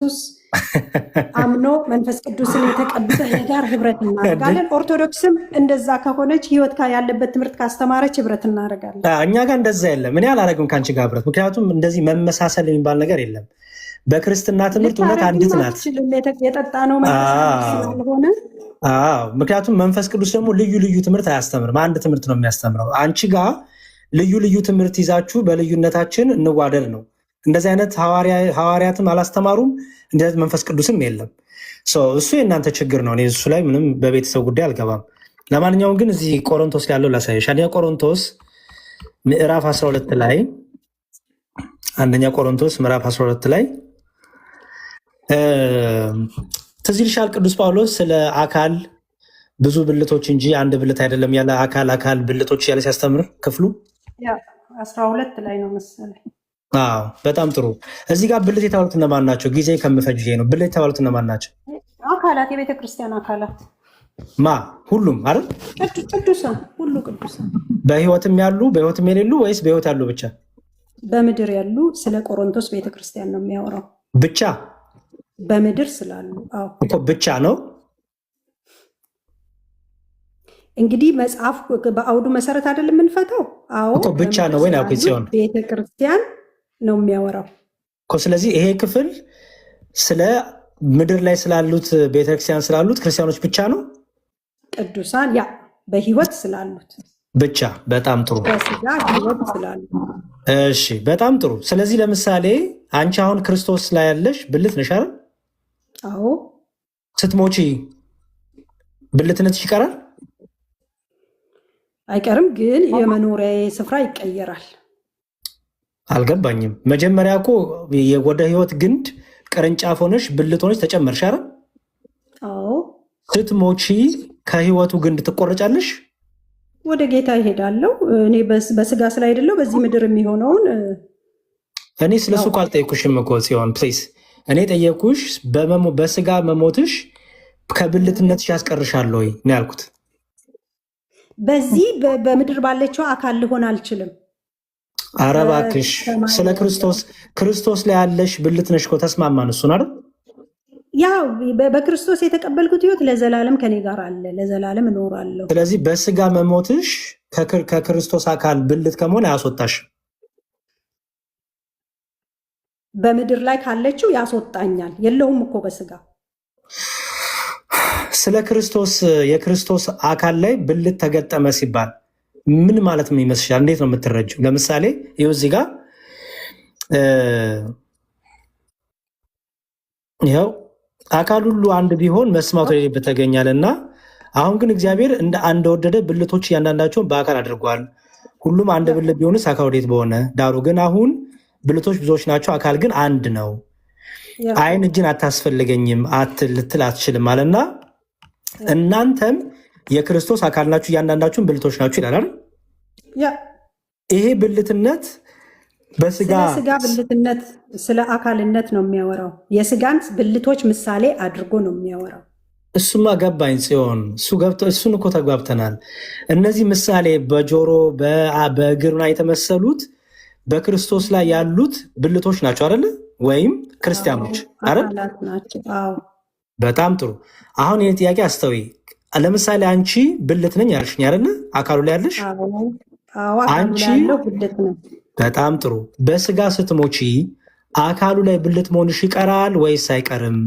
ኢየሱስ አምኖ መንፈስ ቅዱስን የተቀበለ ጋር ህብረት እናደርጋለን። ኦርቶዶክስም እንደዛ ከሆነች ህይወት ያለበት ትምህርት ካስተማረች ህብረት እናደርጋለን። እኛ ጋር እንደዛ የለም። እኔ አላደርግም ከአንቺ ጋር ህብረት፣ ምክንያቱም እንደዚህ መመሳሰል የሚባል ነገር የለም። በክርስትና ትምህርት እውነት አንዲት ናት። የጠጣ ነው ስለሆነ ምክንያቱም መንፈስ ቅዱስ ደግሞ ልዩ ልዩ ትምህርት አያስተምርም፣ አንድ ትምህርት ነው የሚያስተምረው። አንቺ ጋር ልዩ ልዩ ትምህርት ይዛችሁ በልዩነታችን እንዋደድ ነው። እንደዚህ አይነት ሐዋርያትም አላስተማሩም፣ እንደዚህ መንፈስ ቅዱስም የለም። እሱ የእናንተ ችግር ነው። እኔ እሱ ላይ ምንም በቤተሰብ ጉዳይ አልገባም። ለማንኛውም ግን እዚህ ቆሮንቶስ ያለው ላሳየሽ። አንደኛ ቆሮንቶስ ምዕራፍ 12 ላይ አንደኛ ቆሮንቶስ ምዕራፍ 12 ላይ ትዝ ይልሻል ቅዱስ ጳውሎስ ስለ አካል ብዙ ብልቶች እንጂ አንድ ብልት አይደለም ያለ አካል ብልቶች ያለ ሲያስተምር ክፍሉ 12 ላይ ነው መሰለኝ። በጣም ጥሩ። እዚህ ጋር ብልት የተባሉት እነማን ናቸው? ጊዜ ከምፈጅ ነው። ብልት የተባሉት እነማን ናቸው? አካላት፣ የቤተ ክርስቲያን አካላት ሁሉም አይደል? ቅዱሳን፣ ሁሉ ቅዱሳን በህይወትም ያሉ በህይወትም የሌሉ ወይስ በህይወት ያሉ ብቻ? በምድር ያሉ። ስለ ቆሮንቶስ ቤተ ክርስቲያን ነው የሚያወራው። ብቻ በምድር ስላሉ እኮ ብቻ ነው። እንግዲህ መጽሐፍ በአውዱ መሰረት አይደለም የምንፈታው። እኮ ብቻ ነው ወይ? ሲሆን ቤተክርስቲያን ነው የሚያወራው እኮ። ስለዚህ ይሄ ክፍል ስለ ምድር ላይ ስላሉት ቤተክርስቲያን ስላሉት ክርስቲያኖች ብቻ ነው። ቅዱሳን በህይወት ስላሉት ብቻ። በጣም ጥሩ። በስጋ ህይወት ስላሉት። እሺ፣ በጣም ጥሩ። ስለዚህ ለምሳሌ አንቺ አሁን ክርስቶስ ላይ ያለሽ ብልት ነሽ አይደል? አዎ። ስትሞቺ ብልትነትሽ ይቀራል? አይቀርም፣ ግን የመኖሪያ ስፍራ ይቀየራል። አልገባኝም። መጀመሪያ እኮ ወደ ህይወት ግንድ ቅርንጫፍ ሆነሽ ብልት ሆነሽ ተጨመርሽ አይደል? አዎ። ስትሞቺ ከህይወቱ ግንድ ትቆረጫለሽ? ወደ ጌታ ይሄዳለሁ። እኔ በስጋ ስላይደለው በዚህ ምድር የሚሆነውን እኔ ስለሱ እኮ አልጠየኩሽም እኮ ሲሆን ፕሊስ። እኔ ጠየኩሽ በስጋ መሞትሽ ከብልትነትሽ ያስቀርሻል ወይ ነው ያልኩት። በዚህ በምድር ባለችው አካል ልሆን አልችልም። ኧረ እባክሽ ስለ ክርስቶስ ላይ ያለሽ ብልት ነሽ እኮ ተስማማን። እሱን አይደል? ያው በክርስቶስ የተቀበልኩት ህይወት ለዘላለም ከኔ ጋር አለ፣ ለዘላለም እኖራለሁ። ስለዚህ በስጋ መሞትሽ ከክርስቶስ አካል ብልት ከመሆን አያስወጣሽ። በምድር ላይ ካለችው ያስወጣኛል። የለውም እኮ በስጋ ስለ የክርስቶስ አካል ላይ ብልት ተገጠመ ሲባል ምን ማለት ነው ይመስልሻል? እንዴት ነው የምትረጂው? ለምሳሌ ይኸው እዚህ ጋር ይኸው አካል ሁሉ አንድ ቢሆን መስማት የሌለበት ተገኛልና፣ አሁን ግን እግዚአብሔር እንደወደደ ብልቶች እያንዳንዳቸውን በአካል አድርጓል። ሁሉም አንድ ብልት ቢሆንስ አካል ወዴት በሆነ። ዳሩ ግን አሁን ብልቶች ብዙዎች ናቸው፣ አካል ግን አንድ ነው። ዓይን እጅን አታስፈልገኝም ልትል አትችልም አለና እናንተም የክርስቶስ አካል ናችሁ፣ እያንዳንዳችሁን ብልቶች ናችሁ ይላል። ይሄ ብልትነት በስጋ ብልትነት ስለ አካልነት ነው የሚያወራው። የስጋን ብልቶች ምሳሌ አድርጎ ነው የሚያወራው። እሱማ ገባኝ ጽዮን፣ እሱን እኮ ተግባብተናል። እነዚህ ምሳሌ በጆሮ በእግርና የተመሰሉት በክርስቶስ ላይ ያሉት ብልቶች ናቸው አይደለ? ወይም ክርስቲያኖች አይደል? በጣም ጥሩ። አሁን ይህን ጥያቄ አስተውይ። ለምሳሌ አንቺ ብልት ነኝ ያልሽኝ አይደለ? አካሉ ላይ ያለሽ አንቺ። በጣም ጥሩ። በስጋ ስትሞቺ አካሉ ላይ ብልት መሆንሽ ይቀራል ወይስ አይቀርም?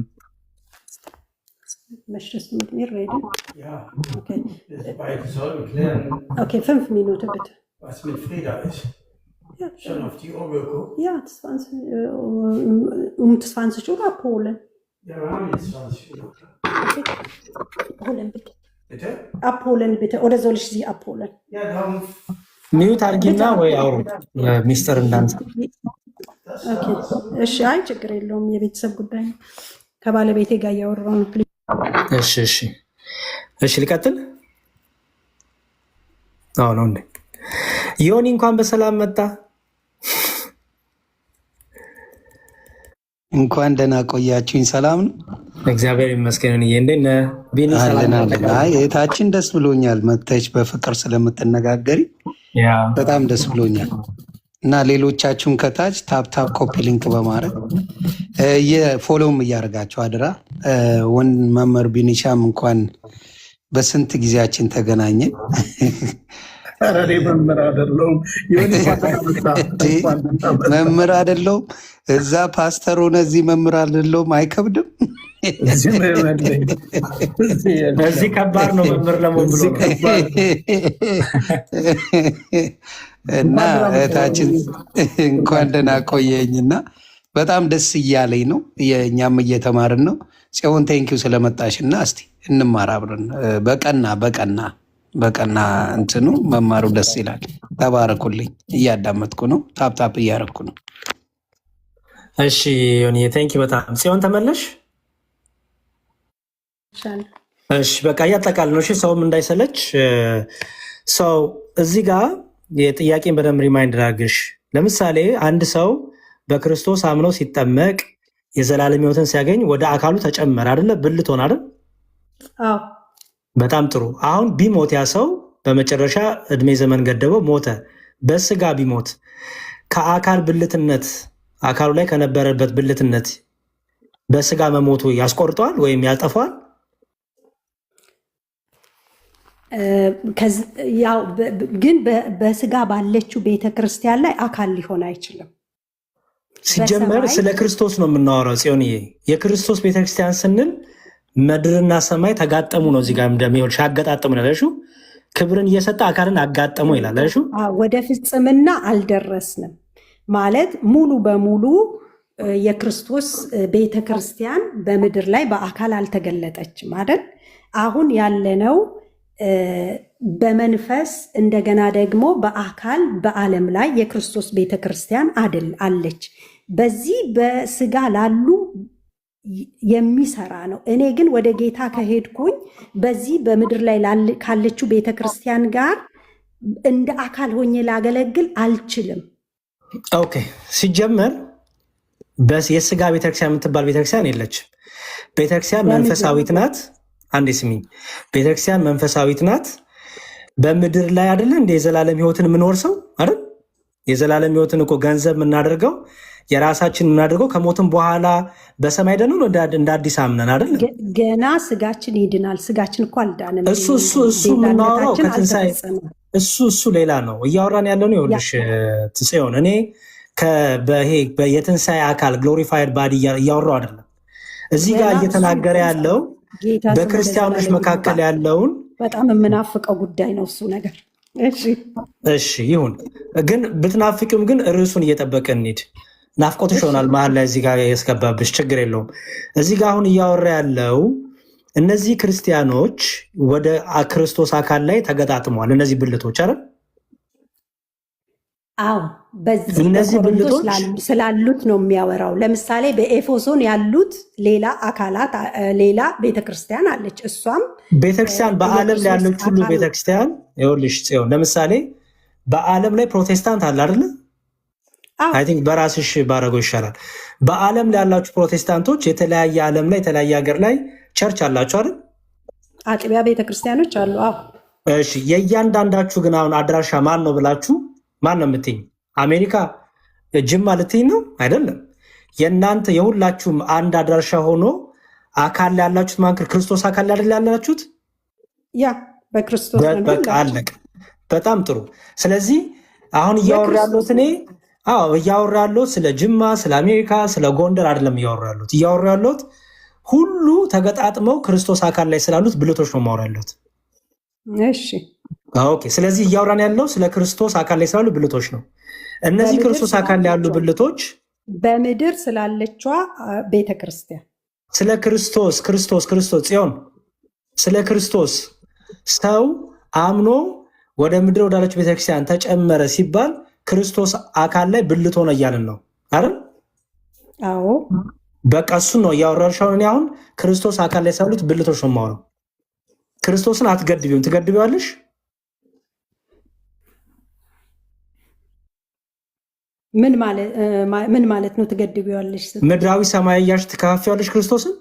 Okay, 5 Minuten bitte. Was mit Frieda ist. Ja, schon auf die Uhr geguckt? Ja, 20 Uhr abholen. Ja, wir haben jetzt 20 Uhr. Abholen bitte. Bitte? Abholen bitte. Oder soll ich Sie abholen? Ja, darum. ሚዩት አድርጊና ወይ አውሩ ሚስተር እንዳንተ። እሺ፣ አይ ችግር የለውም። የቤተሰብ ጉዳይ ነው። ከባለቤቴ ጋር እያወራሁ ነው። እሺ ልቀጥል። ነው እንዴ? ዮኒ እንኳን በሰላም መጣ። እንኳን ደህና ቆያችሁኝ። ሰላም ነው? እግዚአብሔር ይመስገን። እንዴት ነህ ቢኒ? ሰላም ነው። እህታችን ደስ ብሎኛል መጥተሽ በፍቅር ስለምትነጋገሪ በጣም ደስ ብሎኛል። እና ሌሎቻችሁን ከታች ታፕታፕ ኮፒ ሊንክ በማድረግ የፎሎውም እያደረጋችሁ አድራ። ወንድ መምህር ቢኒሻም እንኳን በስንት ጊዜያችን ተገናኘን። ኧረ እኔ መምህር አይደለሁም። መምህር አይደለሁም፣ እዛ ፓስተር ሆነ እዚህ መምህር አይደለሁም። አይከብድም? እዚህ ከባድ ነው መምህር ለመሆን ብሎ እና እህታችን እንኳን ደህና ቆየኝና በጣም ደስ እያለኝ ነው። የእኛም እየተማርን ነው። ጽዮን ቴንኪው ስለመጣሽ እና እስቲ እንማር አብረን። በቀና እንትኑ መማሩ ደስ ይላል። ተባረኩልኝ። እያዳመጥኩ ነው። ታፕታፕ እያረኩ ነው። እሺ ዮኒ ቴንኪ በጣም ጽዮን ተመለሽ። እሺ በቃ እያጠቃል ነው። እሺ ሰውም እንዳይሰለች ሰው እዚህ ጋር የጥያቄን በደንብ ሪማይንድ አድርግሽ። ለምሳሌ አንድ ሰው በክርስቶስ አምኖ ሲጠመቅ የዘላለም ሕይወትን ሲያገኝ ወደ አካሉ ተጨመረ አይደለ? ብልት ሆነ አይደል? በጣም ጥሩ። አሁን ቢሞት ያ ሰው በመጨረሻ እድሜ ዘመን ገደበው ሞተ። በስጋ ቢሞት ከአካል ብልትነት አካሉ ላይ ከነበረበት ብልትነት በስጋ መሞቱ ያስቆርጠዋል ወይም ያጠፋዋል? ግን በስጋ ባለችው ቤተክርስቲያን ላይ አካል ሊሆን አይችልም። ሲጀመር ስለ ክርስቶስ ነው የምናወራው ጽዮንዬ። የክርስቶስ ቤተክርስቲያን ስንል ምድርና ሰማይ ተጋጠሙ ነው። እዚህ ጋር እንደሚሆን አጋጣጠሙ ነው። ክብርን እየሰጠ አካልን አጋጠሙ ይላል። ወደ ፍጽምና አልደረስንም ማለት ሙሉ በሙሉ የክርስቶስ ቤተክርስቲያን በምድር ላይ በአካል አልተገለጠችም አይደል? አሁን ያለነው በመንፈስ እንደገና ደግሞ በአካል በዓለም ላይ የክርስቶስ ቤተክርስቲያን አለች። በዚህ በስጋ ላሉ የሚሰራ ነው። እኔ ግን ወደ ጌታ ከሄድኩኝ በዚህ በምድር ላይ ካለችው ቤተክርስቲያን ጋር እንደ አካል ሆኜ ላገለግል አልችልም። ኦኬ ሲጀመር የስጋ ቤተክርስቲያን የምትባል ቤተክርስቲያን የለችም። ቤተክርስቲያን መንፈሳዊት ናት። አንዴ ስሚኝ፣ ቤተክርስቲያን መንፈሳዊት ናት። በምድር ላይ አይደለ እንደ የዘላለም ሕይወትን የምንወርሰው አይደል? የዘላለም ሕይወትን እኮ ገንዘብ የምናደርገው የራሳችን የምናደርገው ከሞትም በኋላ በሰማይ ደኑ እንደ አዲስ አምነን አይደል? ገና ስጋችን ይድናል። ስጋችን እኮ አልዳንም። እሱ የምናወራው ከትንሣኤ እሱ ሌላ ነው። እያወራን ያለው ነው። ይኸውልሽ ጽዮን፣ እኔ የትንሣኤ አካል ግሎሪፋይድ ባዲ እያወራው አይደለም። እዚህ ጋር እየተናገረ ያለው በክርስቲያኖች መካከል ያለውን በጣም የምናፍቀው ጉዳይ ነው እሱ ነገር። እሺ ይሁን፣ ግን ብትናፍቂውም ግን ርዕሱን እየጠበቀ እንሂድ። ናፍቆትሽ ይሆናል መሀል ላይ እዚህ ጋር ያስገባብሽ፣ ችግር የለውም። እዚህ ጋር አሁን እያወራ ያለው እነዚህ ክርስቲያኖች ወደ ክርስቶስ አካል ላይ ተገጣጥመዋል። እነዚህ ብልቶች አይደል? አዎ፣ በዚህ ብልቶች ስላሉት ነው የሚያወራው። ለምሳሌ በኤፌሶን ያሉት ሌላ አካላት፣ ሌላ ቤተክርስቲያን አለች። እሷም ቤተክርስቲያን በዓለም ላይ ያለች ሁሉ ቤተክርስቲያን ይኸውልሽ ጽዮን፣ ለምሳሌ በዓለም ላይ ፕሮቴስታንት አለ አይደለ? አይ ቲንክ በራስሽ ባረገው ይሻላል። በዓለም ላይ ያላችሁ ፕሮቴስታንቶች የተለያየ ዓለም ላይ የተለያየ ሀገር ላይ ቸርች አላችሁ አይደል? አጥቢያ ቤተክርስቲያኖች አሉ። አዎ። እሺ የእያንዳንዳችሁ ግን አሁን አድራሻ ማን ነው ብላችሁ ማን ነው የምትይኝ? አሜሪካ ጅማ ልትይኝ ነው? አይደለም። የእናንተ የሁላችሁም አንድ አድራሻ ሆኖ አካል ላይ ያላችሁት ማን? ክርስቶስ አካል ላይ አይደል ያላችሁት? ያ በክርስቶስ ነው። በቃ አለቀ። በጣም ጥሩ። ስለዚህ አሁን እያወራ ያለሁት እኔ እያወራ ያለሁት ስለ ጅማ፣ ስለ አሜሪካ፣ ስለ ጎንደር አይደለም እያወራ ያለሁት። እያወራ ያለሁት ሁሉ ተገጣጥመው ክርስቶስ አካል ላይ ስላሉት ብልቶች ነው የማወራ ያለሁት። እሺ ኦኬ። ስለዚህ እያወራን ያለው ስለ ክርስቶስ አካል ላይ ስላሉ ብልቶች ነው። እነዚህ ክርስቶስ አካል ላይ ያሉ ብልቶች በምድር ስላለችዋ ቤተክርስቲያን ስለ ክርስቶስ ጽዮን፣ ስለ ክርስቶስ ሰው አምኖ ወደ ምድር ወዳለች ቤተክርስቲያን ተጨመረ ሲባል ክርስቶስ አካል ላይ ብልት ሆነ እያልን ነው አይደል? አዎ በቃ እሱን ነው እያወራሻውን። እኔ አሁን ክርስቶስ አካል ላይ ስላሉት ብልቶች ነው የማወራው። ክርስቶስን አትገድቢውም። ትገድቢዋለሽ? ምን ማለት ነው? ትገድቢዋለሽ? ምድራዊ ሰማያዊ እያልሽ ትከፋፊዋለሽ ክርስቶስን?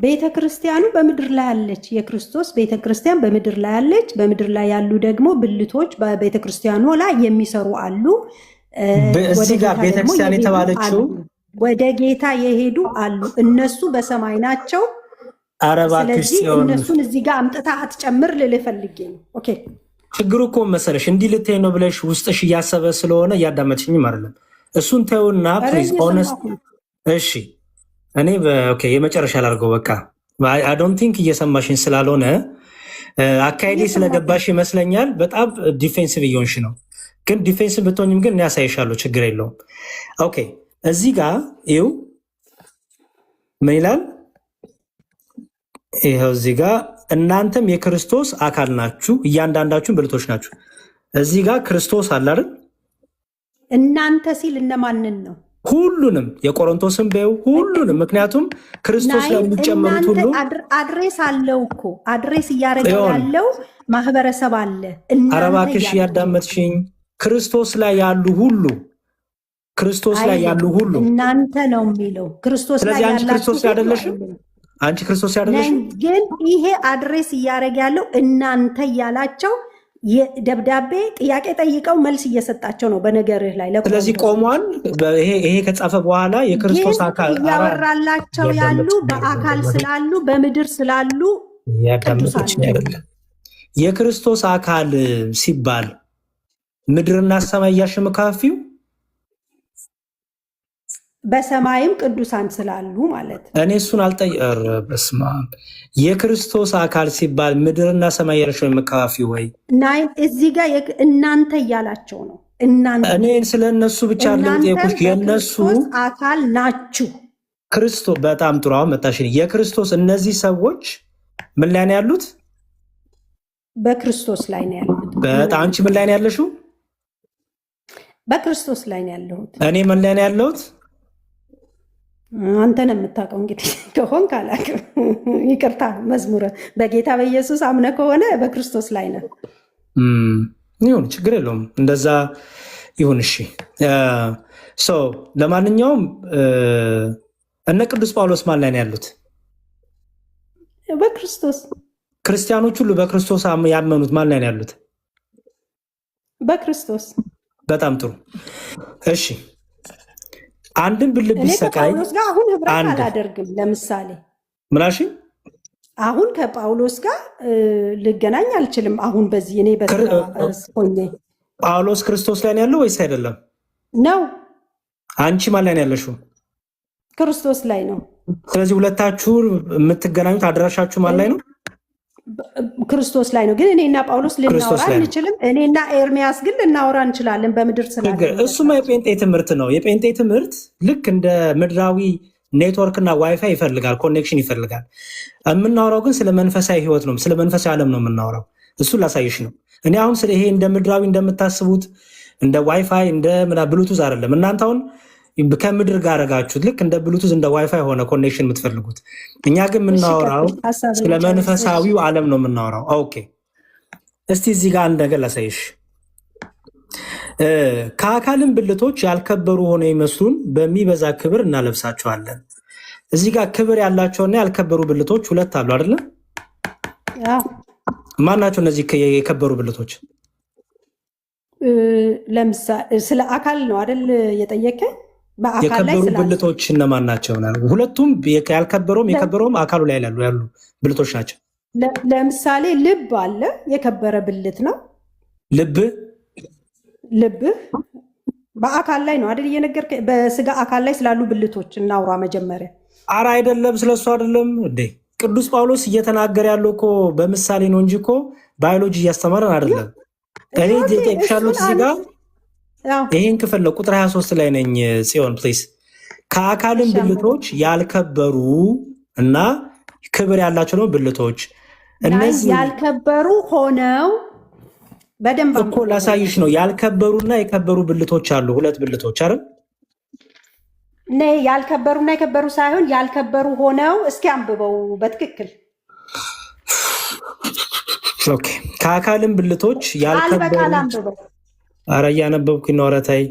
ቤተክርስቲያኑ በምድር ላይ አለች። የክርስቶስ ቤተክርስቲያን በምድር ላይ አለች። በምድር ላይ ያሉ ደግሞ ብልቶች በቤተክርስቲያኑ ላይ የሚሰሩ አሉ። እዚህ ጋር ቤተክርስቲያን የተባለችው ወደ ጌታ የሄዱ አሉ። እነሱ በሰማይ ናቸው። ስለዚህ እነሱን እዚህ ጋር አምጥታ አትጨምር ልልህ ፈልጌ ነው። ኦኬ ችግሩ እኮ መሰለሽ እንዲህ ልትይ ነው ብለሽ ውስጥሽ እያሰበ ስለሆነ እያዳመጥሽኝም አይደለም። እሱን ተይውና ፕሊዝ ኦነስት። እሺ እኔ የመጨረሻ ላድርገው። በቃ አይ ዶንት ቲንክ እየሰማሽኝ ስላልሆነ አካሄዴ ስለገባሽ ይመስለኛል። በጣም ዲፌንሲቭ እየሆንሽ ነው። ግን ዲፌንሲቭ ብትሆኝም ግን እኔ ያሳይሻለሁ፣ ችግር የለውም። ኦኬ እዚህ ጋር ይኸው ምን ይላል? ይኸው እዚህ ጋር እናንተም የክርስቶስ አካል ናችሁ፣ እያንዳንዳችሁን ብልቶች ናችሁ። እዚህ ጋር ክርስቶስ አለ አይደል? እናንተ ሲል እነማንን ነው? ሁሉንም የቆሮንቶስን በይው ሁሉንም። ምክንያቱም ክርስቶስ ላይ የሚጨመሩት ሁሉ አድሬስ አለው እኮ አድሬስ እያደረገ ያለው ማህበረሰብ አለ። ኧረ እባክሽ ያዳመጥሽኝ። ክርስቶስ ላይ ያሉ ሁሉ ክርስቶስ ላይ ያሉ ሁሉ እናንተ ነው የሚለው ክርስቶስ ላይ ያላችሁ። ስለዚህ አንቺ ክርስቶስ አይደለሽም። አንቺ ክርስቶስ አይደለሽም። ግን ይሄ አድሬስ እያደረገ ያለው እናንተ እያላቸው ደብዳቤ ጥያቄ ጠይቀው መልስ እየሰጣቸው ነው በነገርህ ላይ። ስለዚህ ቆሟል። ይሄ ከጻፈ በኋላ የክርስቶስ አካል እያወራላቸው ያሉ በአካል ስላሉ በምድር ስላሉ ያዳምጡኝ አይደለም። የክርስቶስ አካል ሲባል ምድርና ሰማይ እያሸመካፊው በሰማይም ቅዱሳን ስላሉ ማለት ነው። እኔ እሱን አልጠየር። በስመ አብ የክርስቶስ አካል ሲባል ምድርና ሰማይ ያለሽ መካፊ ወይ ናይ እዚህ ጋር እናንተ እያላቸው ነው። እናንተ እኔ ስለ እነሱ ብቻ ለምጠየቁሽ የነሱ አካል ናችሁ። ክርስቶስ በጣም ጥሩ መጣሽኝ። የክርስቶስ እነዚህ ሰዎች ምን ላይ ነው ያሉት? በክርስቶስ ላይ ነው ያሉት። በጣም አንቺ ምን ላይ ነው ያለሽው? በክርስቶስ ላይ ነው ያለሁት። እኔ ምን ላይ ነው ያለሁት? አንተ ነው የምታውቀው። እንግዲህ ከሆን ካላቅም ይቅርታ። መዝሙረ በጌታ በኢየሱስ አምነ ከሆነ በክርስቶስ ላይ ነው። ይሁን ችግር የለውም እንደዛ ይሁን። እሺ ለማንኛውም እነ ቅዱስ ጳውሎስ ማን ላይ ነው ያሉት? በክርስቶስ። ክርስቲያኖች ሁሉ በክርስቶስ ያመኑት ማን ላይ ነው ያሉት? በክርስቶስ። በጣም ጥሩ። እሺ አንድን ብልት ቢሰቃይ ከጳውሎስ ጋር አሁን ህብረት አላደርግም። ለምሳሌ ምናሽ አሁን ከጳውሎስ ጋር ልገናኝ አልችልም። አሁን በዚህ እኔ በስፖኝ ጳውሎስ ክርስቶስ ላይ ነው ያለው ወይስ አይደለም? ነው። አንቺ ማን ላይ ነው ያለሽው? ክርስቶስ ላይ ነው። ስለዚህ ሁለታችሁ የምትገናኙት አድራሻችሁ ማን ላይ ነው? ክርስቶስ ላይ ነው። ግን እኔና ጳውሎስ ልናወራ አንችልም። እኔና ኤርሚያስ ግን ልናወራ እንችላለን በምድር ስላለ። እሱማ የጴንጤ ትምህርት ነው። የጴንጤ ትምህርት ልክ እንደ ምድራዊ ኔትወርክ እና ዋይፋይ ይፈልጋል፣ ኮኔክሽን ይፈልጋል። የምናወራው ግን ስለ መንፈሳዊ ህይወት ነው፣ ስለ መንፈሳዊ ዓለም ነው የምናወራው። እሱን ላሳይሽ ነው። እኔ አሁን ስለ ይሄ እንደ ምድራዊ እንደምታስቡት እንደ ዋይፋይ እንደ ብሉቱዝ አይደለም። እናንተ አሁን ከምድር ጋር አረጋችሁት። ልክ እንደ ብሉቱዝ እንደ ዋይፋይ ሆነ ኮኔክሽን የምትፈልጉት። እኛ ግን የምናወራው ስለ መንፈሳዊው ዓለም ነው የምናወራው። ኦኬ እስቲ እዚህ ጋር አንድ ነገር ላሳይሽ። ከአካልም ብልቶች ያልከበሩ ሆነ ይመስሉን በሚበዛ ክብር እናለብሳቸዋለን። እዚህ ጋር ክብር ያላቸውና ያልከበሩ ብልቶች ሁለት አሉ አይደለ? ማን ናቸው እነዚህ የከበሩ ብልቶች? ለምሳሌ ስለ አካል ነው አይደል የጠየቀኝ? የከበሩ ብልቶች እነማን ናቸው? ሁለቱም ያልከበረውም የከበረውም አካሉ ላይ ያሉ ብልቶች ናቸው። ለምሳሌ ልብ አለ፣ የከበረ ብልት ነው። ልብህ በአካል ላይ ነው አይደል እየነገርከኝ? በስጋ አካል ላይ ስላሉ ብልቶች እናውራ መጀመሪያ። አረ አይደለም፣ ስለሱ አይደለም እንዴ። ቅዱስ ጳውሎስ እየተናገረ ያለው እኮ በምሳሌ ነው እንጂ እኮ ባዮሎጂ እያስተማረን አይደለም። እኔ ጠቅሻለሁ እዚህ ጋር ይህን ክፍል ነው ቁጥር 23 ላይ ነኝ። ጽዮን ፕሊስ። ከአካልም ብልቶች ያልከበሩ እና ክብር ያላቸው ነው ብልቶች። እነዚህ ያልከበሩ ሆነው በደንብ እኮ ላሳይሽ ነው። ያልከበሩና የከበሩ ብልቶች አሉ። ሁለት ብልቶች አይደል? ያልከበሩና የከበሩ ሳይሆን ያልከበሩ ሆነው። እስኪ አንብበው በትክክል። ኦኬ። ከአካልም ብልቶች ያልከበሩ አረ እያነበብኩኝ ነው። ኧረ ተይ።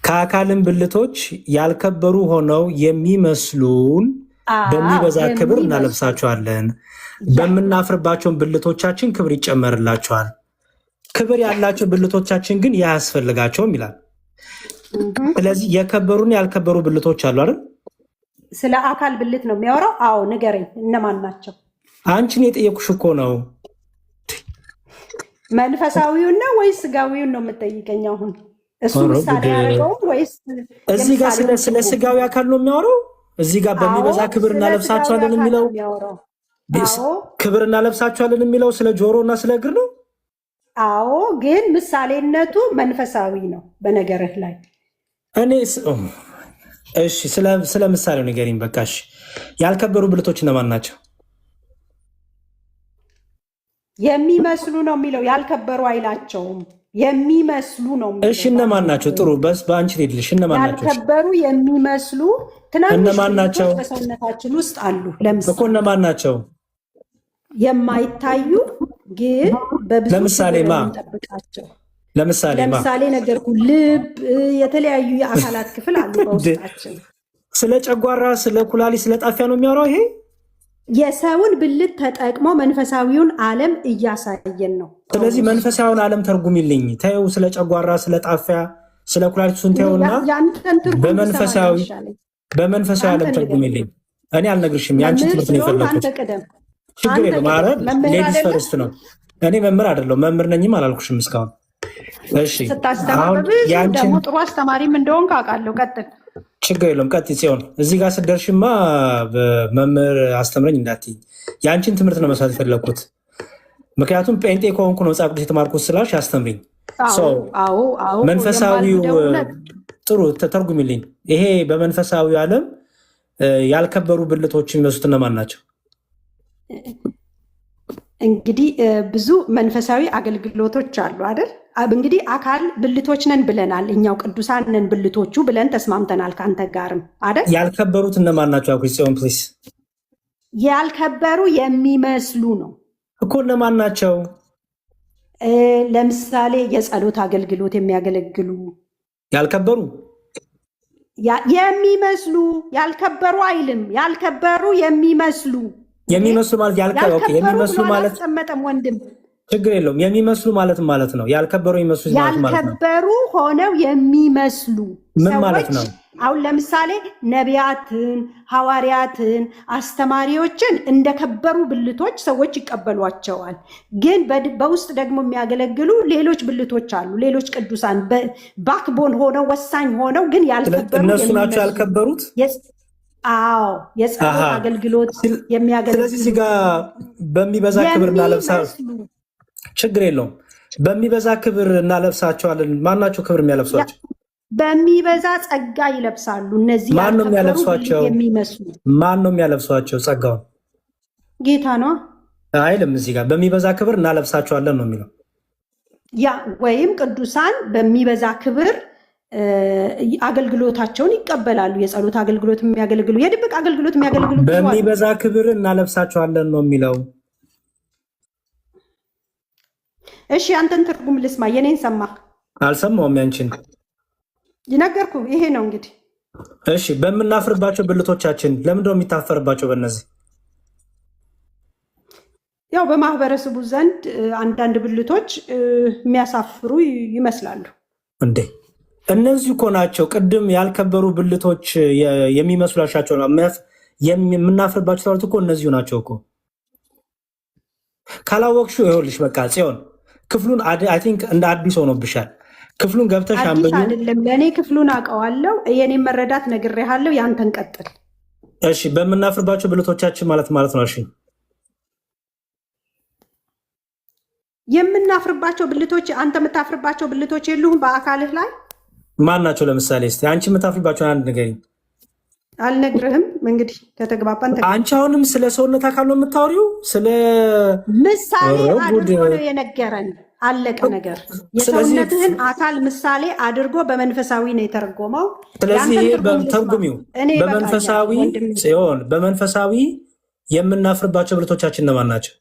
ከአካልም ብልቶች ያልከበሩ ሆነው የሚመስሉን በሚበዛ ክብር እናለብሳቸዋለን፣ በምናፍርባቸውን ብልቶቻችን ክብር ይጨመርላቸዋል። ክብር ያላቸው ብልቶቻችን ግን ያስፈልጋቸውም ይላል። ስለዚህ የከበሩና ያልከበሩ ብልቶች አሉ አይደል? ስለ አካል ብልት ነው የሚያወራው። አዎ ንገረኝ፣ እነማን ናቸው? አንቺን የጠየኩሽ እኮ ነው። መንፈሳዊውን ነው ወይስ ስጋዊውን ነው የምጠይቀኝ? አሁን እሱ ምሳሌ ያደረገው ወይስ እዚህ ጋር ስለ ስጋዊ አካል ነው የሚያወራው? እዚህ ጋር በሚበዛ ክብር እናለብሳቸዋለን የሚለው ክብር እናለብሳቸዋለን የሚለው ስለ ጆሮ እና ስለ እግር ነው። አዎ ግን ምሳሌነቱ መንፈሳዊ ነው በነገርህ ላይ። እኔ እሺ ስለ ምሳሌው ንገሪኝ በቃ። እሺ ያልከበሩ ብልቶች እነማን ናቸው? የሚመስሉ ነው የሚለው፣ ያልከበሩ አይላቸውም። የሚመስሉ ነው የሚለው። እሺ እነማን ናቸው? ጥሩ በአንቺ ሄድልሽ። እነማን ናቸው? ያልከበሩ የሚመስሉ ትናንሽ እነማን ናቸው? በሰውነታችን ውስጥ አሉ። ለምሳሌ እኮ እነማን ናቸው? የማይታዩ ግን በብዙ ለምሳሌ የምንጠብቃቸው። ለምሳሌ ነገርኩ። ልብ፣ የተለያዩ የአካላት ክፍል አሉ በውስጣችን። ስለ ጨጓራ፣ ስለ ኩላሊት፣ ስለ ጣፊያ ነው የሚያወራው ይሄ። የሰውን ብልት ተጠቅሞ መንፈሳዊውን ዓለም እያሳየን ነው። ስለዚህ መንፈሳዊውን ዓለም ተርጉሚልኝ። ተይው ስለ ጨጓራ፣ ስለ ጣፊያ፣ ስለ ኩላሊት ሱን ተይውና በመንፈሳዊ ዓለም ተርጉሚልኝ። እኔ አልነግርሽም፣ ያንቺ ትምህርት ነው የፈለኩት። ችግር የለም። ኧረ ሌዲስ ፈርስት ነው። እኔ መምህር አይደለሁም፣ መምህር ነኝም አላልኩሽም እስካሁን። እሺ ስታስተምር ደግሞ ጥሩ አስተማሪም እንደሆን ካውቃለሁ። ቀጥል። ችግር የለውም ቀጥይ። ሲሆን እዚህ ጋር ስደርሽማ በመምህር አስተምረኝ እንዳትይ። የአንቺን ትምህርት ነው መስራት የፈለግኩት። ምክንያቱም ጴንጤ ከሆንኩ ነው መጽሐፍ ቅዱስ የተማርኩት ስላልሽ አስተምሪኝ። መንፈሳዊው ጥሩ ተተርጉሚልኝ። ይሄ በመንፈሳዊው ዓለም ያልከበሩ ብልቶች የሚመስሉት እነማን ናቸው? እንግዲህ ብዙ መንፈሳዊ አገልግሎቶች አሉ አይደል? እንግዲህ አካል ብልቶች ነን ብለናል። እኛው ቅዱሳን ነን ብልቶቹ ብለን ተስማምተናል ከአንተ ጋርም አይደል? ያልከበሩት እነማን ናቸው? አኩሲዮን ፕሊስ። ያልከበሩ የሚመስሉ ነው እኮ እነማን ናቸው? ለምሳሌ የጸሎት አገልግሎት የሚያገለግሉ ያልከበሩ የሚመስሉ። ያልከበሩ አይልም፣ ያልከበሩ የሚመስሉ ማለት የሚመስሉ ማለት አልተቀመጠም ወንድም። ችግር የለውም። የሚመስሉ ማለት ነው። ያልከበሩ የሚመስሉ ማለት ነው። ያልከበሩ ሆነው የሚመስሉ ምን ማለት ነው? አሁን ለምሳሌ ነቢያትን፣ ሐዋርያትን፣ አስተማሪዎችን እንደከበሩ ብልቶች ሰዎች ይቀበሏቸዋል። ግን በውስጥ ደግሞ የሚያገለግሉ ሌሎች ብልቶች አሉ። ሌሎች ቅዱሳን ባክቦን ሆነው ወሳኝ ሆነው ግን ያልከበሩ እነሱ ናቸው ያልከበሩት። አዎ የጸሎት አገልግሎት የሚያገለግሉ። ስለዚህ እዚህ ጋር በሚበዛ ክብር እናለብሳለን። ችግር የለውም። በሚበዛ ክብር እናለብሳቸዋለን። ማናቸው ክብር የሚያለብሷቸው? በሚበዛ ጸጋ ይለብሳሉ። እነዚህ ማን ነው የሚያለብሷቸው? የሚመስሉ ማን ነው የሚያለብሷቸው? ጸጋውን ጌታ ነው አይልም። እዚህ ጋር በሚበዛ ክብር እናለብሳቸዋለን ነው የሚለው። ያ ወይም ቅዱሳን በሚበዛ ክብር አገልግሎታቸውን ይቀበላሉ። የጸሎት አገልግሎት የሚያገለግሉ፣ የድብቅ አገልግሎት የሚያገለግሉ በሚበዛ ክብር እናለብሳቸዋለን ነው የሚለው። እሺ አንተን ትርጉም ልስማ። የኔን ሰማህ? አልሰማሁም። ያንቺን ይነገርኩ። ይሄ ነው እንግዲህ። እሺ በምናፍርባቸው ብልቶቻችን ለምንድነው የሚታፈርባቸው? በእነዚህ ያው በማህበረሰቡ ዘንድ አንዳንድ ብልቶች የሚያሳፍሩ ይመስላሉ። እንዴ እነዚህ እኮ ናቸው ቅድም ያልከበሩ ብልቶች የሚመስሏቸው ነው የምናፍርባቸው ተባሉት እኮ እነዚሁ ናቸው እኮ። ካላወቅሽው ይኸውልሽ በቃ ጽዮን ክፍሉን አይ ቲንክ እንደ አዲስ ሆኖብሻል። ክፍሉን ገብተሽ አንብቢ። አይደለም ለእኔ ክፍሉን አውቀዋለሁ። የኔን መረዳት ነግሬሃለሁ። ያንተን ቀጥል። እሺ በምናፍርባቸው ብልቶቻችን ማለት ነው። እሺ የምናፍርባቸው ብልቶች፣ አንተ የምታፍርባቸው ብልቶች የሉህም በአካልህ ላይ? ማን ናቸው? ለምሳሌ እስኪ አንቺ የምታፍርባቸውን አንድ ንገሪኝ። አልነግርህም። እንግዲህ ከተግባባን። አንቺ አሁንም ስለ ሰውነት አካል ነው የምታወሪው? ስለ ምሳሌ አድርጎ ነው የነገረን። አለቀ ነገር። የሰውነትህን አካል ምሳሌ አድርጎ በመንፈሳዊ ነው የተረጎመው። ስለዚህ ይሄ ተርጉሚው በመንፈሳዊ ሲሆን በመንፈሳዊ የምናፍርባቸው ብልቶቻችን እነማን ናቸው?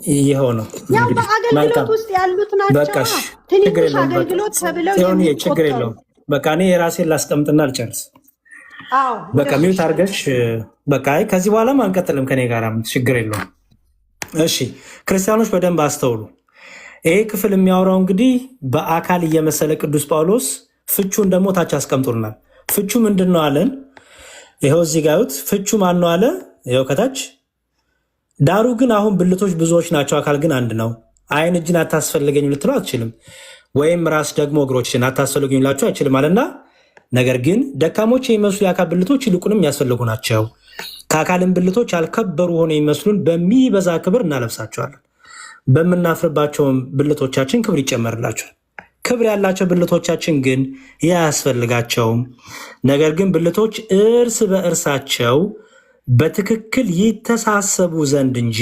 ይኸው ነው ያው እንግዲህ። በአገልግሎት መልካም ውስጥ ያሉት ናቸው። በቃሽ፣ ችግር ትንሽ የለውም። አገልግሎት ተብለው ሲሆን ችግር የሚቆጠሩ። የለውም። በቃ እኔ የራሴን ላስቀምጥና አልጨርስ። አዎ በቃ ሚውት አድርገሽ በቃ አይ ከዚህ በኋላም አንቀጥልም ከኔ ጋር ችግር የለውም። እሺ ክርስቲያኖች በደንብ አስተውሉ። ይሄ ክፍል የሚያወራው እንግዲህ በአካል እየመሰለ ቅዱስ ጳውሎስ ፍቹን ደግሞ ታች አስቀምጦልናል። ፍቹ ምንድን ነው አለን? ይኸው እዚህ ጋር እዩት። ፍቹ ማን ነው አለ? ይኸው ከታች ዳሩ ግን አሁን ብልቶች ብዙዎች ናቸው፣ አካል ግን አንድ ነው። ዓይን እጅን አታስፈልገኝ ልትለው አትችልም፣ ወይም ራስ ደግሞ እግሮችን አታስፈልገኝ ላቸው አይችልም አለና፣ ነገር ግን ደካሞች የሚመስሉ የአካል ብልቶች ይልቁንም ያስፈልጉ ናቸው። ከአካልን ብልቶች ያልከበሩ ሆነ የሚመስሉን በሚበዛ ክብር እናለብሳቸዋለን፣ በምናፍርባቸውም ብልቶቻችን ክብር ይጨመርላቸዋል። ክብር ያላቸው ብልቶቻችን ግን ያስፈልጋቸውም። ነገር ግን ብልቶች እርስ በእርሳቸው በትክክል ይተሳሰቡ ዘንድ እንጂ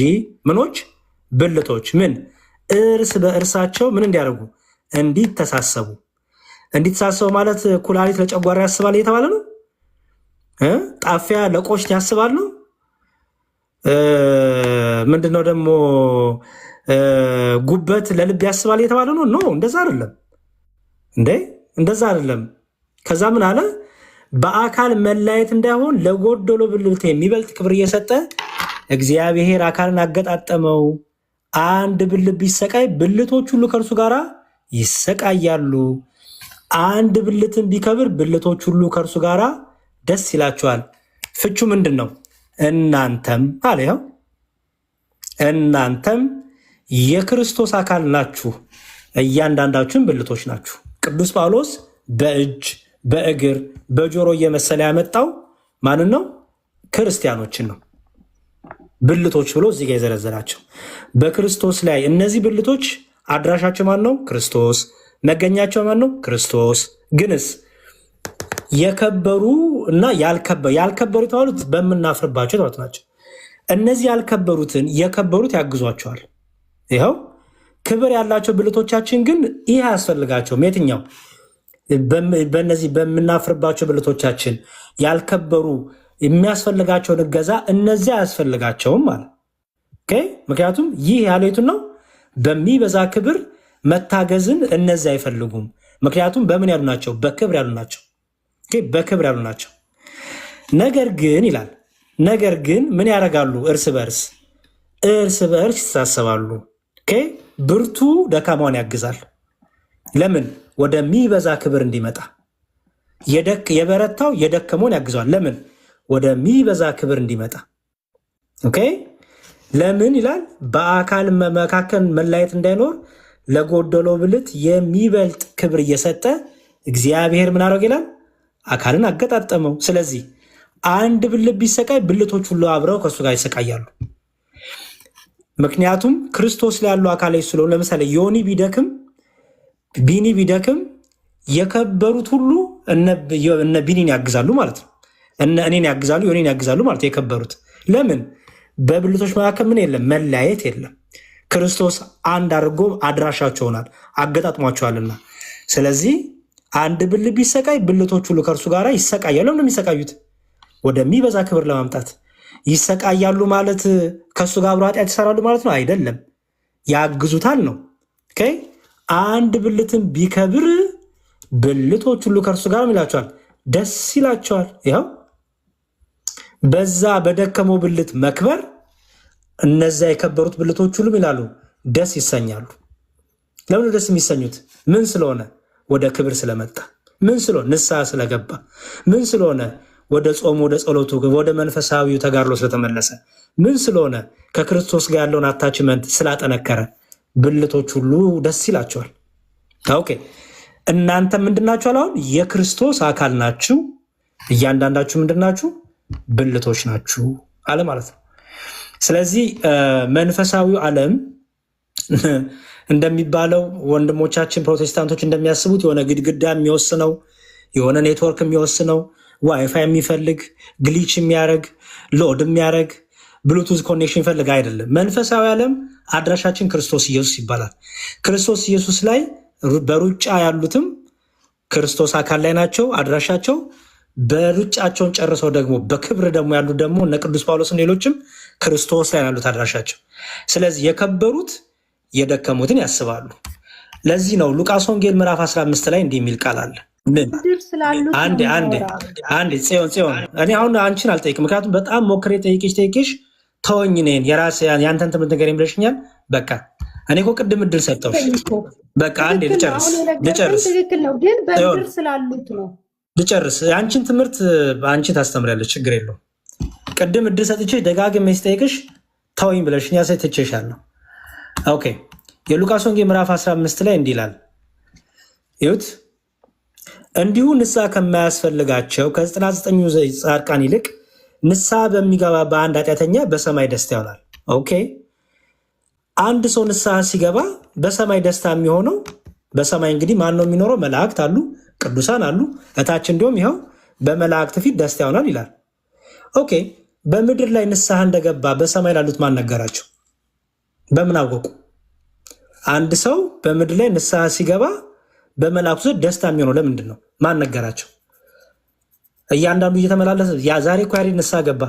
ምኖች ብልቶች ምን እርስ በእርሳቸው ምን እንዲያደርጉ እንዲተሳሰቡ። እንዲተሳሰቡ ማለት ኩላሊት ለጨጓራ ያስባል እየተባለ ነው። ጣፊያ ለቆሽት ያስባል ነው። ምንድነው ደግሞ ጉበት ለልብ ያስባል እየተባለ ነው። ኖ እንደዛ አይደለም እንዴ፣ እንደዛ አይደለም። ከዛ ምን አለ? በአካል መለያየት እንዳይሆን ለጎደሎ ብልት የሚበልጥ ክብር እየሰጠ እግዚአብሔር አካልን አገጣጠመው። አንድ ብልት ቢሰቃይ ብልቶች ሁሉ ከእርሱ ጋር ይሰቃያሉ። አንድ ብልትን ቢከብር ብልቶች ሁሉ ከእርሱ ጋር ደስ ይላቸዋል። ፍቹ ምንድን ነው? እናንተም አለ ያው እናንተም የክርስቶስ አካል ናችሁ፣ እያንዳንዳችሁም ብልቶች ናችሁ። ቅዱስ ጳውሎስ በእጅ በእግር በጆሮ እየመሰለ ያመጣው ማንን ነው? ክርስቲያኖችን ነው። ብልቶች ብሎ እዚህ ጋር የዘረዘራቸው በክርስቶስ ላይ እነዚህ ብልቶች አድራሻቸው ማን ነው? ክርስቶስ። መገኛቸው ማን ነው? ክርስቶስ። ግንስ የከበሩ እና ያልከበሩ የተባሉት በምናፍርባቸው የተባሉት ናቸው። እነዚህ ያልከበሩትን የከበሩት ያግዟቸዋል። ይኸው ክብር ያላቸው ብልቶቻችን ግን ይህ አያስፈልጋቸውም። የትኛው? በእነዚህ በምናፍርባቸው ብልቶቻችን ያልከበሩ የሚያስፈልጋቸውን እገዛ እነዚህ አያስፈልጋቸውም ማለት። ምክንያቱም ይህ ያሉትን ነው በሚበዛ ክብር መታገዝን እነዚህ አይፈልጉም። ምክንያቱም በምን ያሉ ናቸው? በክብር ያሉ ናቸው። በክብር ያሉ ናቸው። ነገር ግን ይላል ነገር ግን ምን ያደርጋሉ? እርስ በእርስ ይተሳሰባሉ። ብርቱ ደካማውን ያግዛል። ለምን? ወደሚበዛ ክብር እንዲመጣ። የበረታው የደከመውን ያግዘዋል። ለምን? ወደሚበዛ ክብር እንዲመጣ። ለምን ይላል? በአካል መካከል መለያየት እንዳይኖር ለጎደሎ ብልት የሚበልጥ ክብር እየሰጠ እግዚአብሔር ምን አደረገ ይላል? አካልን አገጣጠመው። ስለዚህ አንድ ብልት ቢሰቃይ ብልቶች ሁሉ አብረው ከእሱ ጋር ይሰቃያሉ። ምክንያቱም ክርስቶስ ላይ ያሉ አካላዊ ስለሆኑ፣ ለምሳሌ ዮኒ ቢደክም ቢኒ ቢደክም የከበሩት ሁሉ እነ ቢኒን ያግዛሉ ማለት ነው። እነ እኔን ያግዛሉ፣ ዮኒን ያግዛሉ ማለት የከበሩት። ለምን? በብልቶች መካከል ምን የለም? መለያየት የለም። ክርስቶስ አንድ አድርጎ አድራሻቸው ሆናል፣ አገጣጥሟቸዋልና። ስለዚህ አንድ ብልት ቢሰቃይ ብልቶች ሁሉ ከእርሱ ጋር ይሰቃያሉ። ለምን የሚሰቃዩት? ወደሚበዛ ክብር ለማምጣት ይሰቃያሉ ማለት ከእሱ ጋር አብሮ ኃጢአት ይሰራሉ ማለት ነው? አይደለም፣ ያግዙታል ነው። አንድ ብልትን ቢከብር ብልቶች ሁሉ ከእርሱ ጋር ይላቸዋል፣ ደስ ይላቸዋል። ይኸው በዛ በደከመው ብልት መክበር እነዛ የከበሩት ብልቶች ሁሉም ይላሉ ደስ ይሰኛሉ። ለምን ደስ የሚሰኙት? ምን ስለሆነ? ወደ ክብር ስለመጣ። ምን ስለሆነ? ንስሐ ስለገባ። ምን ስለሆነ? ወደ ጾም፣ ወደ ጸሎቱ፣ ወደ መንፈሳዊው ተጋድሎ ስለተመለሰ። ምን ስለሆነ? ከክርስቶስ ጋር ያለውን አታችመንት ስላጠነከረ ብልቶች ሁሉ ደስ ይላቸዋል። ኦኬ እናንተ ምንድናችሁ? አሁን የክርስቶስ አካል ናችሁ፣ እያንዳንዳችሁ ምንድናችሁ? ብልቶች ናችሁ አለ ማለት ነው። ስለዚህ መንፈሳዊው ዓለም እንደሚባለው ወንድሞቻችን ፕሮቴስታንቶች እንደሚያስቡት የሆነ ግድግዳ የሚወስነው የሆነ ኔትወርክ የሚወስነው ዋይፋይ የሚፈልግ ግሊች የሚያደርግ ሎድ የሚያደርግ ብሉቱዝ ኮኔክሽን ይፈልግ አይደለም። መንፈሳዊ ዓለም አድራሻችን ክርስቶስ ኢየሱስ ይባላል። ክርስቶስ ኢየሱስ ላይ በሩጫ ያሉትም ክርስቶስ አካል ላይ ናቸው አድራሻቸው። በሩጫቸውን ጨርሰው ደግሞ በክብር ደግሞ ያሉት ደግሞ እነ ቅዱስ ጳውሎስም ሌሎችም ክርስቶስ ላይ ያሉት አድራሻቸው። ስለዚህ የከበሩት የደከሙትን ያስባሉ። ለዚህ ነው ሉቃስ ወንጌል ምዕራፍ 15 ላይ እንዲህ የሚል ቃል አለ። ምን አንዴ ጽዮን እኔ አሁን አንቺን አልጠይቅም፣ ምክንያቱም በጣም ሞክሬ ጠይቄሽ ተወኝ እኔን የራስ ያንተን ትምህርት ነገር ብለሽኛል። በቃ እኔ እኮ ቅድም እድል ሰጠሁሽ። በቃ አንዴ ልጨርስ ትክክል ነው፣ ግን በምድር ስላሉት ነው። ልጨርስ። የአንቺን ትምህርት አንቺ ታስተምሪያለሽ፣ ችግር የለውም። ቅድም እድል ሰጥቼ ደጋግሜ ስጠይቅሽ ተወኝ ብለሽኛ ትቼሻለሁ። ኦኬ የሉቃስ ወንጌል ምዕራፍ 15 ላይ እንዲህ ይላል። ይሁት እንዲሁ ንስሐ ከማያስፈልጋቸው ከ99 ጻድቃን ይልቅ ንስሐ በሚገባ በአንድ ኃጢአተኛ በሰማይ ደስታ ይሆናል። ኦኬ አንድ ሰው ንስሐ ሲገባ በሰማይ ደስታ የሚሆነው በሰማይ እንግዲህ ማን ነው የሚኖረው? መላእክት አሉ፣ ቅዱሳን አሉ። እታች እንዲሁም ይኸው በመላእክት ፊት ደስታ ይሆናል ይላል። ኦኬ በምድር ላይ ንስሐ እንደገባ በሰማይ ላሉት ማን ነገራቸው? በምን አወቁ? አንድ ሰው በምድር ላይ ንስሐ ሲገባ በመላእክቱ ዘንድ ደስታ የሚሆነው ለምንድን ነው? ማን ነገራቸው? እያንዳንዱ እየተመላለሰ ያ ዛሬ እኮ ያሬድ ንስሐ ገባ፣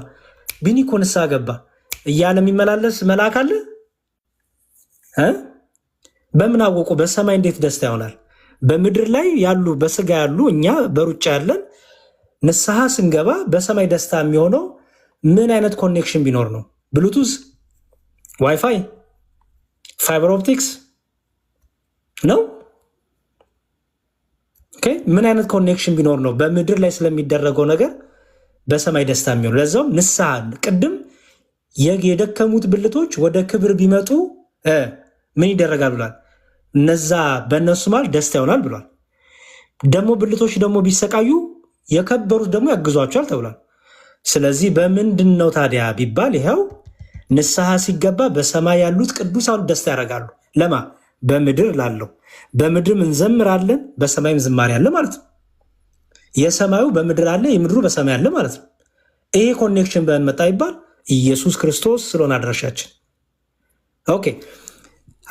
ቢኒ እኮ ንስሐ ገባ እያለ የሚመላለስ መልአክ አለ? በምን አወቁ? በሰማይ እንዴት ደስታ ይሆናል? በምድር ላይ ያሉ በስጋ ያሉ እኛ በሩጫ ያለን ንስሐ ስንገባ በሰማይ ደስታ የሚሆነው ምን አይነት ኮኔክሽን ቢኖር ነው? ብሉቱዝ፣ ዋይፋይ፣ ፋይበር ኦፕቲክስ ነው? ምን አይነት ኮኔክሽን ቢኖር ነው በምድር ላይ ስለሚደረገው ነገር በሰማይ ደስታ የሚሆነው? ለዛውም ንስሐ ቅድም የደከሙት ብልቶች ወደ ክብር ቢመጡ ምን ይደረጋል ብሏል? እነዛ በእነሱ ማለት ደስታ ይሆናል ብሏል። ደግሞ ብልቶች ደግሞ ቢሰቃዩ የከበሩት ደግሞ ያግዟቸዋል ተብሏል። ስለዚህ በምንድን ነው ታዲያ ቢባል ይኸው ንስሐ ሲገባ በሰማይ ያሉት ቅዱሳኑ ደስታ ያደርጋሉ። ለማ በምድር ላለው በምድርም እንዘምራለን በሰማይም ዝማሬ አለ ማለት ነው። የሰማዩ በምድር አለ የምድሩ በሰማይ አለ ማለት ነው። ይሄ ኮኔክሽን በመጣ ይባል ኢየሱስ ክርስቶስ ስለሆነ አድራሻችን። ኦኬ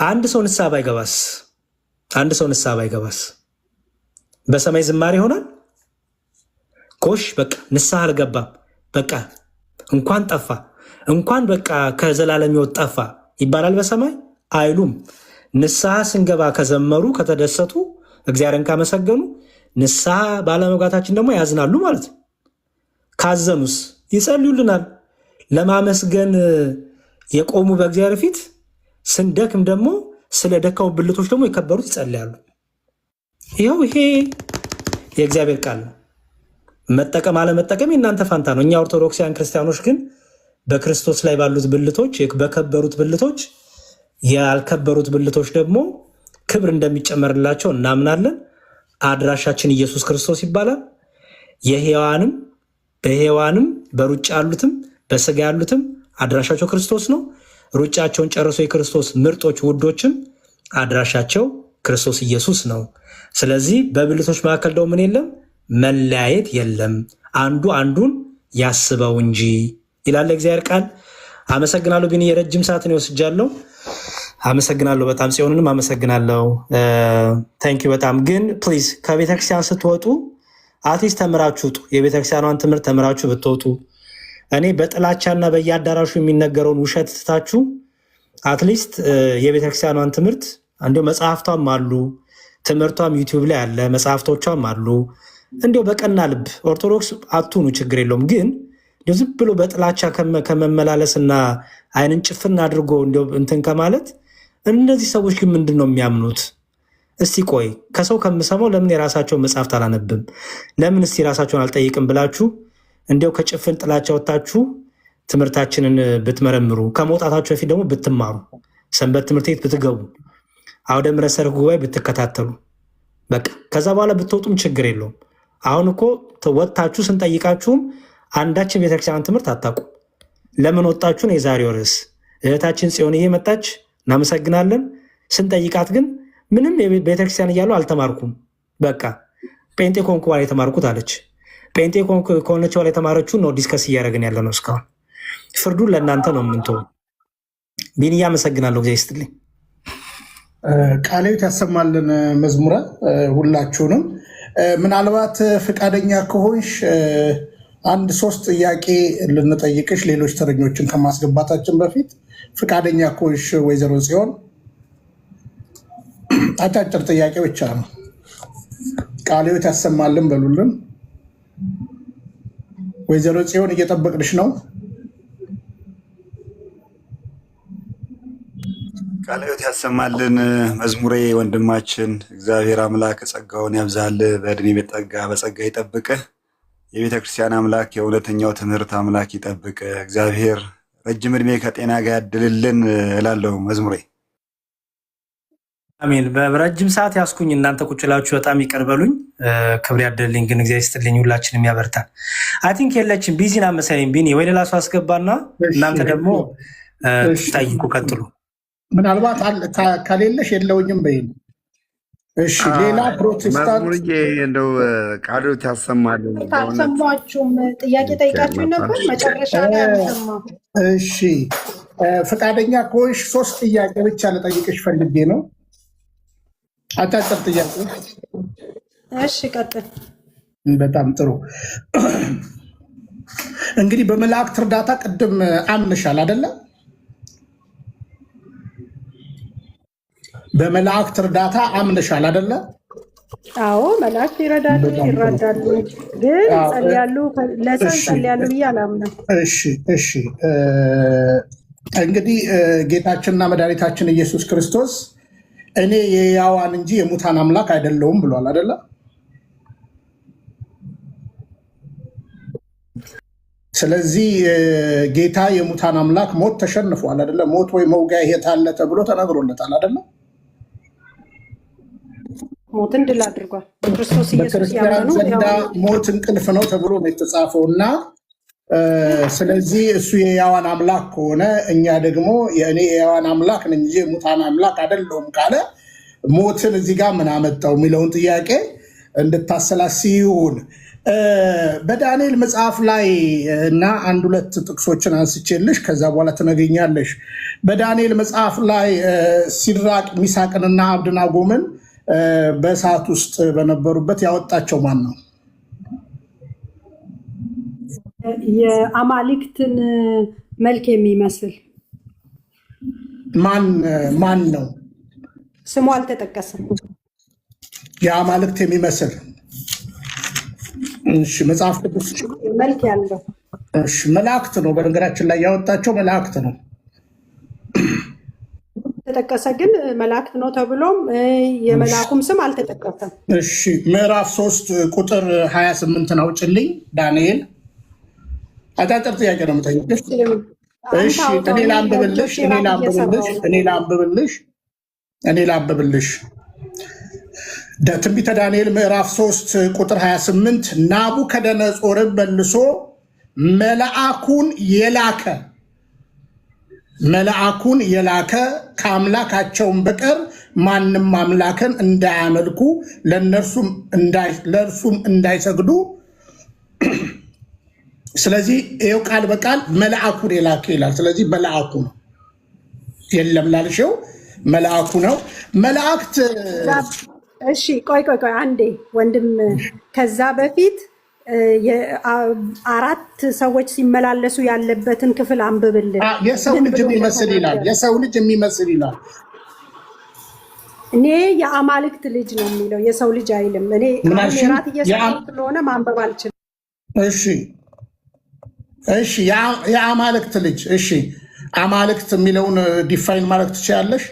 አንድ ሰው ንስሐ ባይገባስ በሰማይ ዝማሬ ይሆናል? ኮሽ በቃ ንስሐ አልገባም በቃ እንኳን ጠፋ እንኳን በቃ ከዘላለም ሕይወት ጠፋ ይባላል በሰማይ አይሉም። ንስሐ ስንገባ ከዘመሩ ከተደሰቱ እግዚአብሔርን ካመሰገኑ ንስሐ ባለመግባታችን ደግሞ ያዝናሉ ማለት ነው። ካዘኑስ ይጸልዩልናል። ለማመስገን የቆሙ በእግዚአብሔር ፊት ስንደክም ደግሞ ስለ ደካሙ ብልቶች ደግሞ የከበሩት ይጸልያሉ። ይኸው ይሄ የእግዚአብሔር ቃል ነው። መጠቀም አለመጠቀም የእናንተ ፋንታ ነው። እኛ ኦርቶዶክሳውያን ክርስቲያኖች ግን በክርስቶስ ላይ ባሉት ብልቶች በከበሩት ብልቶች ያልከበሩት ብልቶች ደግሞ ክብር እንደሚጨመርላቸው እናምናለን። አድራሻችን ኢየሱስ ክርስቶስ ይባላል። በሔዋንም በሩጫ ያሉትም በስጋ ያሉትም አድራሻቸው ክርስቶስ ነው። ሩጫቸውን ጨርሶ የክርስቶስ ምርጦች ውዶችም አድራሻቸው ክርስቶስ ኢየሱስ ነው። ስለዚህ በብልቶች መካከል ደግሞ ምን የለም? መለያየት የለም። አንዱ አንዱን ያስበው እንጂ ይላል እግዚአብሔር ቃል። አመሰግናለሁ። ቢኒ የረጅም ሰዓትን ይወስጃለሁ። አመሰግናለሁ በጣም ጽዮንንም አመሰግናለሁ። ታንኪዩ በጣም ግን ፕሊዝ ከቤተክርስቲያን ስትወጡ አትሊስት ተምራችሁ ውጡ። የቤተክርስቲያኗን ትምህርት ተምራችሁ ብትወጡ እኔ በጥላቻና በየአዳራሹ የሚነገረውን ውሸት ትታችሁ አትሊስት የቤተክርስቲያኗን ትምህርት እንዲሁ መጽሐፍቷም አሉ፣ ትምህርቷም ዩቲዩብ ላይ አለ፣ መጽሐፍቶቿም አሉ። እንዲሁ በቀና ልብ ኦርቶዶክስ አትሁኑ፣ ችግር የለውም። ግን ዝም ብሎ በጥላቻ ከመመላለስና አይንን ጭፍን አድርጎ እንትን ከማለት እነዚህ ሰዎች ግን ምንድን ነው የሚያምኑት? እስቲ ቆይ ከሰው ከምሰማው ለምን የራሳቸውን መጽሐፍት አላነብም? ለምን እስቲ ራሳቸውን አልጠይቅም ብላችሁ እንዲያው ከጭፍን ጥላቻ ወጥታችሁ ትምህርታችንን ብትመረምሩ፣ ከመውጣታችሁ በፊት ደግሞ ብትማሩ፣ ሰንበት ትምህርት ቤት ብትገቡ፣ አውደ ምሕረት ሰርክ ጉባኤ ብትከታተሉ፣ በቃ ከዛ በኋላ ብትወጡም ችግር የለውም። አሁን እኮ ወጥታችሁ ስንጠይቃችሁም አንዳችን ቤተክርስቲያን ትምህርት አታውቁም። ለምን ወጣችሁን? የዛሬው ርዕስ እህታችን ጽዮንዬ መጣች፣ እናመሰግናለን። ስንጠይቃት ግን ምንም ቤተክርስቲያን እያሉ አልተማርኩም፣ በቃ ጴንጤ ኮንኩ በኋላ የተማርኩት አለች። ጴንጤ ከሆነች በኋላ የተማረችውን ነው ዲስከስ እያደረግን ያለ ነው። እስካሁን ፍርዱን ለእናንተ ነው የምንተው። ቢንዬ አመሰግናለሁ። ጊዜ ይስጥልኝ። ቃሌት ያሰማልን መዝሙረ ሁላችሁንም። ምናልባት ፈቃደኛ ከሆንሽ አንድ 3 ጥያቄ ልንጠይቅሽ ሌሎች ተረኞችን ከማስገባታችን በፊት ፈቃደኛ ከሆንሽ ወይዘሮ ጽዮን አጫጭር ጥያቄ ብቻ ነው። ቃለ ሕይወት ያሰማልን በሉልን። ወይዘሮ ጽዮን እየጠበቅንሽ ነው። ቃለ ሕይወት ያሰማልን መዝሙሬ ወንድማችን። እግዚአብሔር አምላክ ጸጋውን ያብዛል፣ በዕድሜ በጸጋ ይጠብቅህ። የቤተ ክርስቲያን አምላክ የእውነተኛው ትምህርት አምላክ ይጠብቅ። እግዚአብሔር ረጅም ዕድሜ ከጤና ጋር ያድልልን እላለሁ መዝሙሬ። አሜን። በረጅም ሰዓት ያስኩኝ እናንተ ቁጭ ብላችሁ በጣም ይቅር በሉኝ። ክብር ያደልኝ ግን እግዚአብሔር ይስጥልኝ፣ ሁላችንም ያበርታል። አይ ቲንክ የለችም ቢዚ ናት መሰለኝ። ቢኒ ወይ ሌላ ሰው አስገባና እናንተ ደግሞ ጠይቁ፣ ቀጥሉ። ምናልባት ከሌለሽ የለውኝም በይ። እሺ ሌላ ፕሮቴስታንት እንደው ቃለ ሕይወት ያሰማልን። አልሰማችሁም? ጥያቄ ጠይቃችሁ ነበር መጨረሻ ላይ አልሰማሁም። እሺ ፈቃደኛ ከሆንሽ 3 ጥያቄ ብቻ ልጠይቅሽ ፈልጌ ነው። አጫጭር ጥያቄ። እሺ ቀጥል። በጣም ጥሩ። እንግዲህ በመላእክት እርዳታ ቅድም አምንሻል አይደለ? በመላእክት እርዳታ አምንሻል አይደለ? አዎ መላእክት ይረዳሉ፣ ግን ጸልያሉ፣ ለሰው ይጸልያሉ ብዬ አላምንም። እሺ እንግዲህ ጌታችንና መድኃኒታችን ኢየሱስ ክርስቶስ እኔ የሕያዋን እንጂ የሙታን አምላክ አይደለሁም ብሏል አይደለ? ስለዚህ ጌታ የሙታን አምላክ ሞት ተሸንፏል አይደለ? ሞት ወይ መውጊያ የት አለ ተብሎ ተነግሮለታል አይደለ? ሞትን ድል አድርጓል። በክርስቶስ ኢየሱስ በክርስቲያን ዘንዳ ሞት እንቅልፍ ነው ተብሎ ነው የተጻፈው እና ስለዚህ እሱ የሕያዋን አምላክ ከሆነ እኛ ደግሞ እኔ የሕያዋን አምላክ ነኝ እንጂ የሙታን አምላክ አይደለሁም ካለ ሞትን እዚህ ጋር ምን አመጣው የሚለውን ጥያቄ እንድታሰላስይ ይሁን። በዳንኤል መጽሐፍ ላይ እና 1-2 ጥቅሶችን አንስቼልሽ ከዛ በኋላ ትነግኛለሽ። በዳንኤል መጽሐፍ ላይ ሲድራቅ ሚሳቅንና አብደናጎምን በእሳት ውስጥ በነበሩበት ያወጣቸው ማን ነው? የአማልክትን መልክ የሚመስል ማን ነው? ስሙ አልተጠቀሰም። የአማልክት የሚመስል መጽሐፍ ቅዱስ መልክ ያለው መላእክት ነው። በነገራችን ላይ ያወጣቸው መላእክት ነው። ተጠቀሰ ግን መላእክት ነው ተብሎም የመልአኩም ስም አልተጠቀሰም። እሺ ምዕራፍ 3 ቁጥር 28 አውጭልኝ ዳንኤል። አጫጭር ጥያቄ ነው የምጠይቅሽ። እሺ እኔ ላንብብልሽ። ትንቢተ ዳንኤል ምዕራፍ 3 ቁጥር 28 ናቡከደነጾርን መልሶ መልአኩን የላከ ከአምላካቸውን በቀር ማንም አምላክን እንዳያመልኩ ለእርሱም እንዳይሰግዱ። ስለዚህ ይኸው ቃል በቃል መልአኩን የላከ ይላል። ስለዚህ መልአኩ ነው። የለም ላልሽው መልአኩ ነው። መላእክት እሺ ቆይ አንዴ ወንድም፣ ከዛ በፊት 4 ሰዎች ሲመላለሱ ያለበትን ክፍል አንብብልን። የሰው ልጅ የሚመስል ይላል። እኔ የአማልክት ልጅ ነው የሚለው፣ የሰው ልጅ አይልም። እኔ ራት እየሰራሁ ስለሆነ ማንበብ አልችልም። እሺ የአማልክት ልጅ። እሺ አማልክት የሚለውን ዲፋይን ማድረግ ትችያለሽ?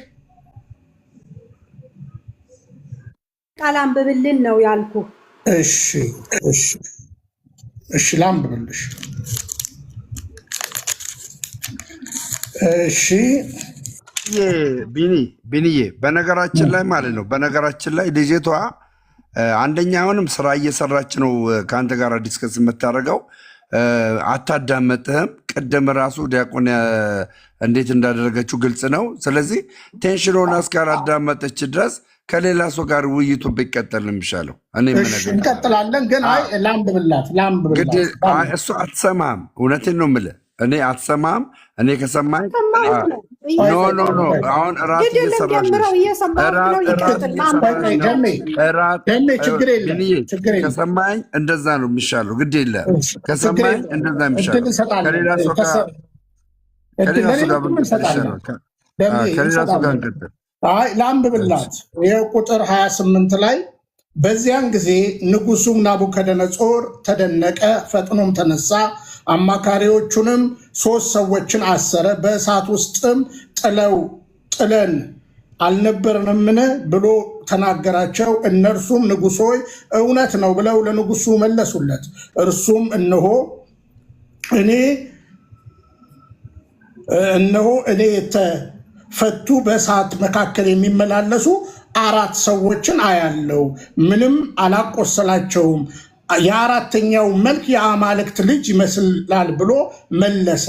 ቃል አንብብልን ነው ያልኩ። እሺ ላንብብልሽ። እሺ ቢኒዬ በነገራችን ላይ ማለት ነው፣ በነገራችን ላይ ልጅቷ አንደኛውንም ስራ እየሰራች ነው ከአንተ ጋር ዲስከስ የምታደርገው፣ አታዳመጥህም። ቅድም ራሱ ዲያቆን እንዴት እንዳደረገችው ግልጽ ነው። ስለዚህ ቴንሽን ሆና እስካላዳመጠች ድረስ ከሌላ ሰው ጋር ውይይቱ ቢቀጠል ነው የሚሻለው። እንቀጥላለን፣ ግን ላንብብላት። እሱ አትሰማም። እውነቴን ነው የምልህ። እኔ አትሰማም። እኔ ከሰማኝ ሰማሁት ነው ኖ አሁን እራት ግድልን እየሰራሽ ጀምረው እየሰማሁት ነው። ይቀጥል ከሰማኝ እንደዛ ነው የሚሻለው። ግድ የለም ከሰማኝ እንደዛ የሚሻለው ከሌላ ሰው ጋር እንቀጥል። ለአንብብላት ይኸው ቁጥር 28 ላይ በዚያን ጊዜ ንጉሡም ናቡከደነጾር ተደነቀ፣ ፈጥኖም ተነሳ፣ አማካሪዎቹንም 3 ሰዎችን አሰረ፣ በእሳት ውስጥም ጥለን አልነበርንምን ብሎ ተናገራቸው። እነርሱም ንጉሥ ሆይ እውነት ነው ብለው ለንጉሡ መለሱለት። እርሱም እነሆ እኔ የተፈቱ በእሳት መካከል የሚመላለሱ 4 ሰዎችን አያለው፣ ምንም አላቆሰላቸውም። የአራተኛው መልክ የአማልክት ልጅ ይመስላል ብሎ መለሰ።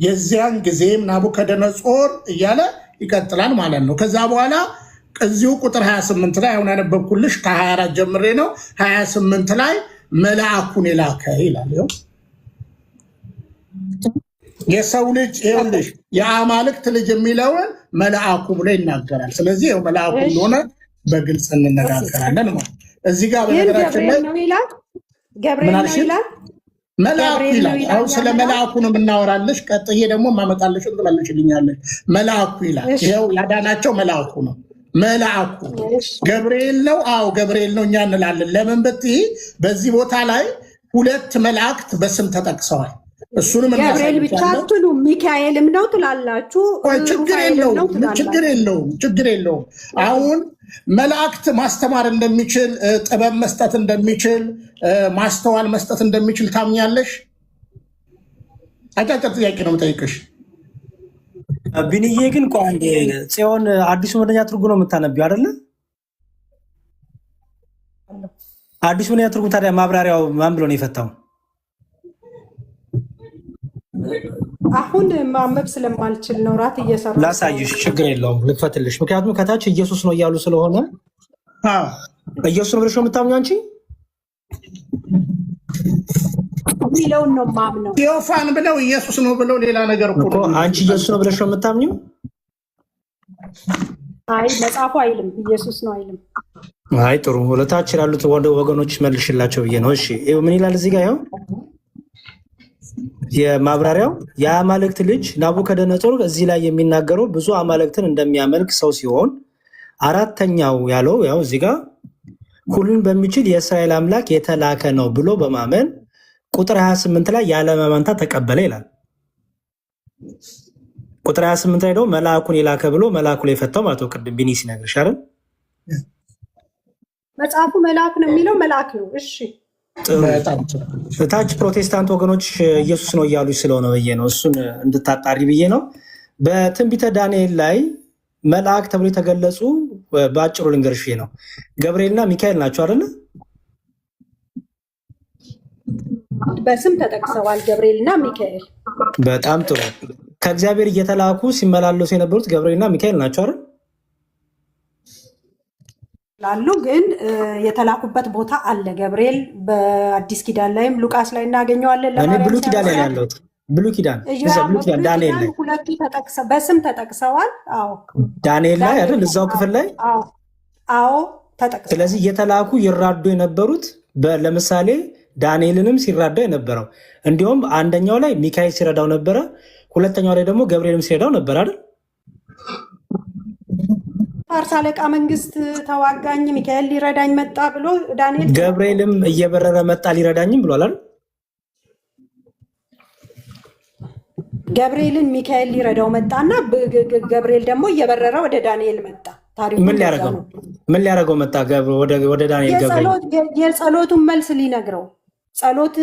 የዚያን ጊዜም ናቡከደነጾር እያለ ይቀጥላል ማለት ነው። ከዛ በኋላ እዚሁ ቁጥር 28 ላይ አሁን ያነበብኩልሽ ከ24 ጀምሬ ነው። 28 ላይ መልአኩን የላከ ይላል። የሰው ልጅ ይኸውልሽ የአማልክት ልጅ የሚለውን መልአኩ ብሎ ይናገራል። ስለዚህ ይኸው መልአኩ እንደሆነ በግልጽ እንነጋገራለን ማለት እዚህ ጋር በነገራችን ላይ ገብርኤል ነው ይላል፣ መልአኩ ይላል። አሁን ስለ መልአኩ ነው የምናወራለሽ። ቀጥዬ ደግሞ ማመጣለሽ ትመልሽልኛለሽ። መልአኩ ይላል። ይኸው ያዳናቸው መልአኩ ነው። መልአኩ ገብርኤል ነው። አዎ ገብርኤል ነው እኛ እንላለን። ለምን ብትይ በዚህ ቦታ ላይ 2 መላእክት በስም ተጠቅሰዋል። እሱንም ገብርኤል ብቻ አትሉ፣ ሚካኤልም ነው ትላላችሁ። ችግር የለውም። አሁን መላእክት ማስተማር እንደሚችል፣ ጥበብ መስጠት እንደሚችል፣ ማስተዋል መስጠት እንደሚችል ታምኛለሽ? አጫጭር ጥያቄ ነው የምጠይቅሽ። ቢንዬ ግን ጽዮን አዲሱ መደበኛ ትርጉም ነው የምታነቢው አይደለ? አዲሱ መደበኛ ትርጉም ታዲያ ማብራሪያው ማን ብሎ ነው የፈታው? አሁን ማንበብ ስለማልችል ነው ራት እየሰራ ላሳይሽ። ችግር የለውም ልክፈትልሽ። ምክንያቱም ከታች ኢየሱስ ነው እያሉ ስለሆነ ኢየሱስ ነው ብለሽ ነው የምታምኚው አንቺ? የሚለውን ነው የማምነው። ቴዎፋን ብለው ኢየሱስ ነው ብለው ሌላ ነገር እኮ አንቺ ኢየሱስ ነው ብለሽ ነው የምታምኚው? አይ መጽሐፉ አይልም ኢየሱስ ነው አይልም። አይ ጥሩ፣ ለታች ላሉት ወገኖች መልሽላቸው ብዬ ነው። እሺ ምን ይላል እዚህ ጋር? ይኸው የማብራሪያው የአማልክት ልጅ ናቡከደነጾር እዚህ ላይ የሚናገረው ብዙ አማልክትን እንደሚያመልክ ሰው ሲሆን 4ተኛው ያለው ያው እዚህ ጋር ሁሉን በሚችል የእስራኤል አምላክ የተላከ ነው ብሎ በማመን ቁጥር 28 ላይ ያለማመንታ ተቀበለ ይላል። ቁጥር 28 ላይ ደግሞ መልአኩን የላከ ብሎ መልአኩ ላይ ፈታው ማለት ነው። ቅድም ቢኒ ሲነግርሽ አይደል? መጽሐፉ መልአክ ነው የሚለው መልአክ ነው። እሺ ታች ፕሮቴስታንት ወገኖች ኢየሱስ ነው እያሉ ስለሆነ ብዬ ነው እሱን እንድታጣሪ ብዬ ነው። በትንቢተ ዳንኤል ላይ መልአክ ተብሎ የተገለጹ በአጭሩ ልንገርሽ ነው ገብርኤልና ሚካኤል ናቸው አይደለ? በስም ተጠቅሰዋል ገብርኤልና ሚካኤል። በጣም ጥሩ። ከእግዚአብሔር እየተላኩ ሲመላለሱ የነበሩት ገብርኤልና ሚካኤል ናቸው አይደል? ላሉ ግን የተላኩበት ቦታ አለ። ገብርኤል በአዲስ ኪዳን ላይም ሉቃስ ላይ እናገኘዋለን። ብሉይ ኪዳን ላይ ያለሁት ብሉይ ኪዳን ዳንኤል ላይ ሁለቱ በስም ተጠቅሰዋል። አዎ ዳንኤል ላይ አይደል? እዛው ክፍል ላይ አዎ ተጠቅሰዋል። ስለዚህ እየተላኩ ይራዱ የነበሩት ለምሳሌ ዳንኤልንም ሲራዳ የነበረው እንዲሁም አንደኛው ላይ ሚካኤል ሲረዳው ነበረ፣ ሁለተኛው ላይ ደግሞ ገብርኤልም ሲረዳው ነበር አይደል? ፋርስ አለቃ መንግስት ተዋጋኝ ሚካኤል ሊረዳኝ መጣ ብሎ ዳንኤል ገብርኤልም እየበረረ መጣ ሊረዳኝም ብሏል አይደል? ገብርኤልን ሚካኤል ሊረዳው መጣና ገብርኤል ደግሞ እየበረረ ወደ ዳንኤል መጣ። ታሪኩ ምን ሊያደርገው መጣ? ወደ ዳንኤል ገብርኤል የጸሎቱን መልስ ሊነግረው። ጸሎት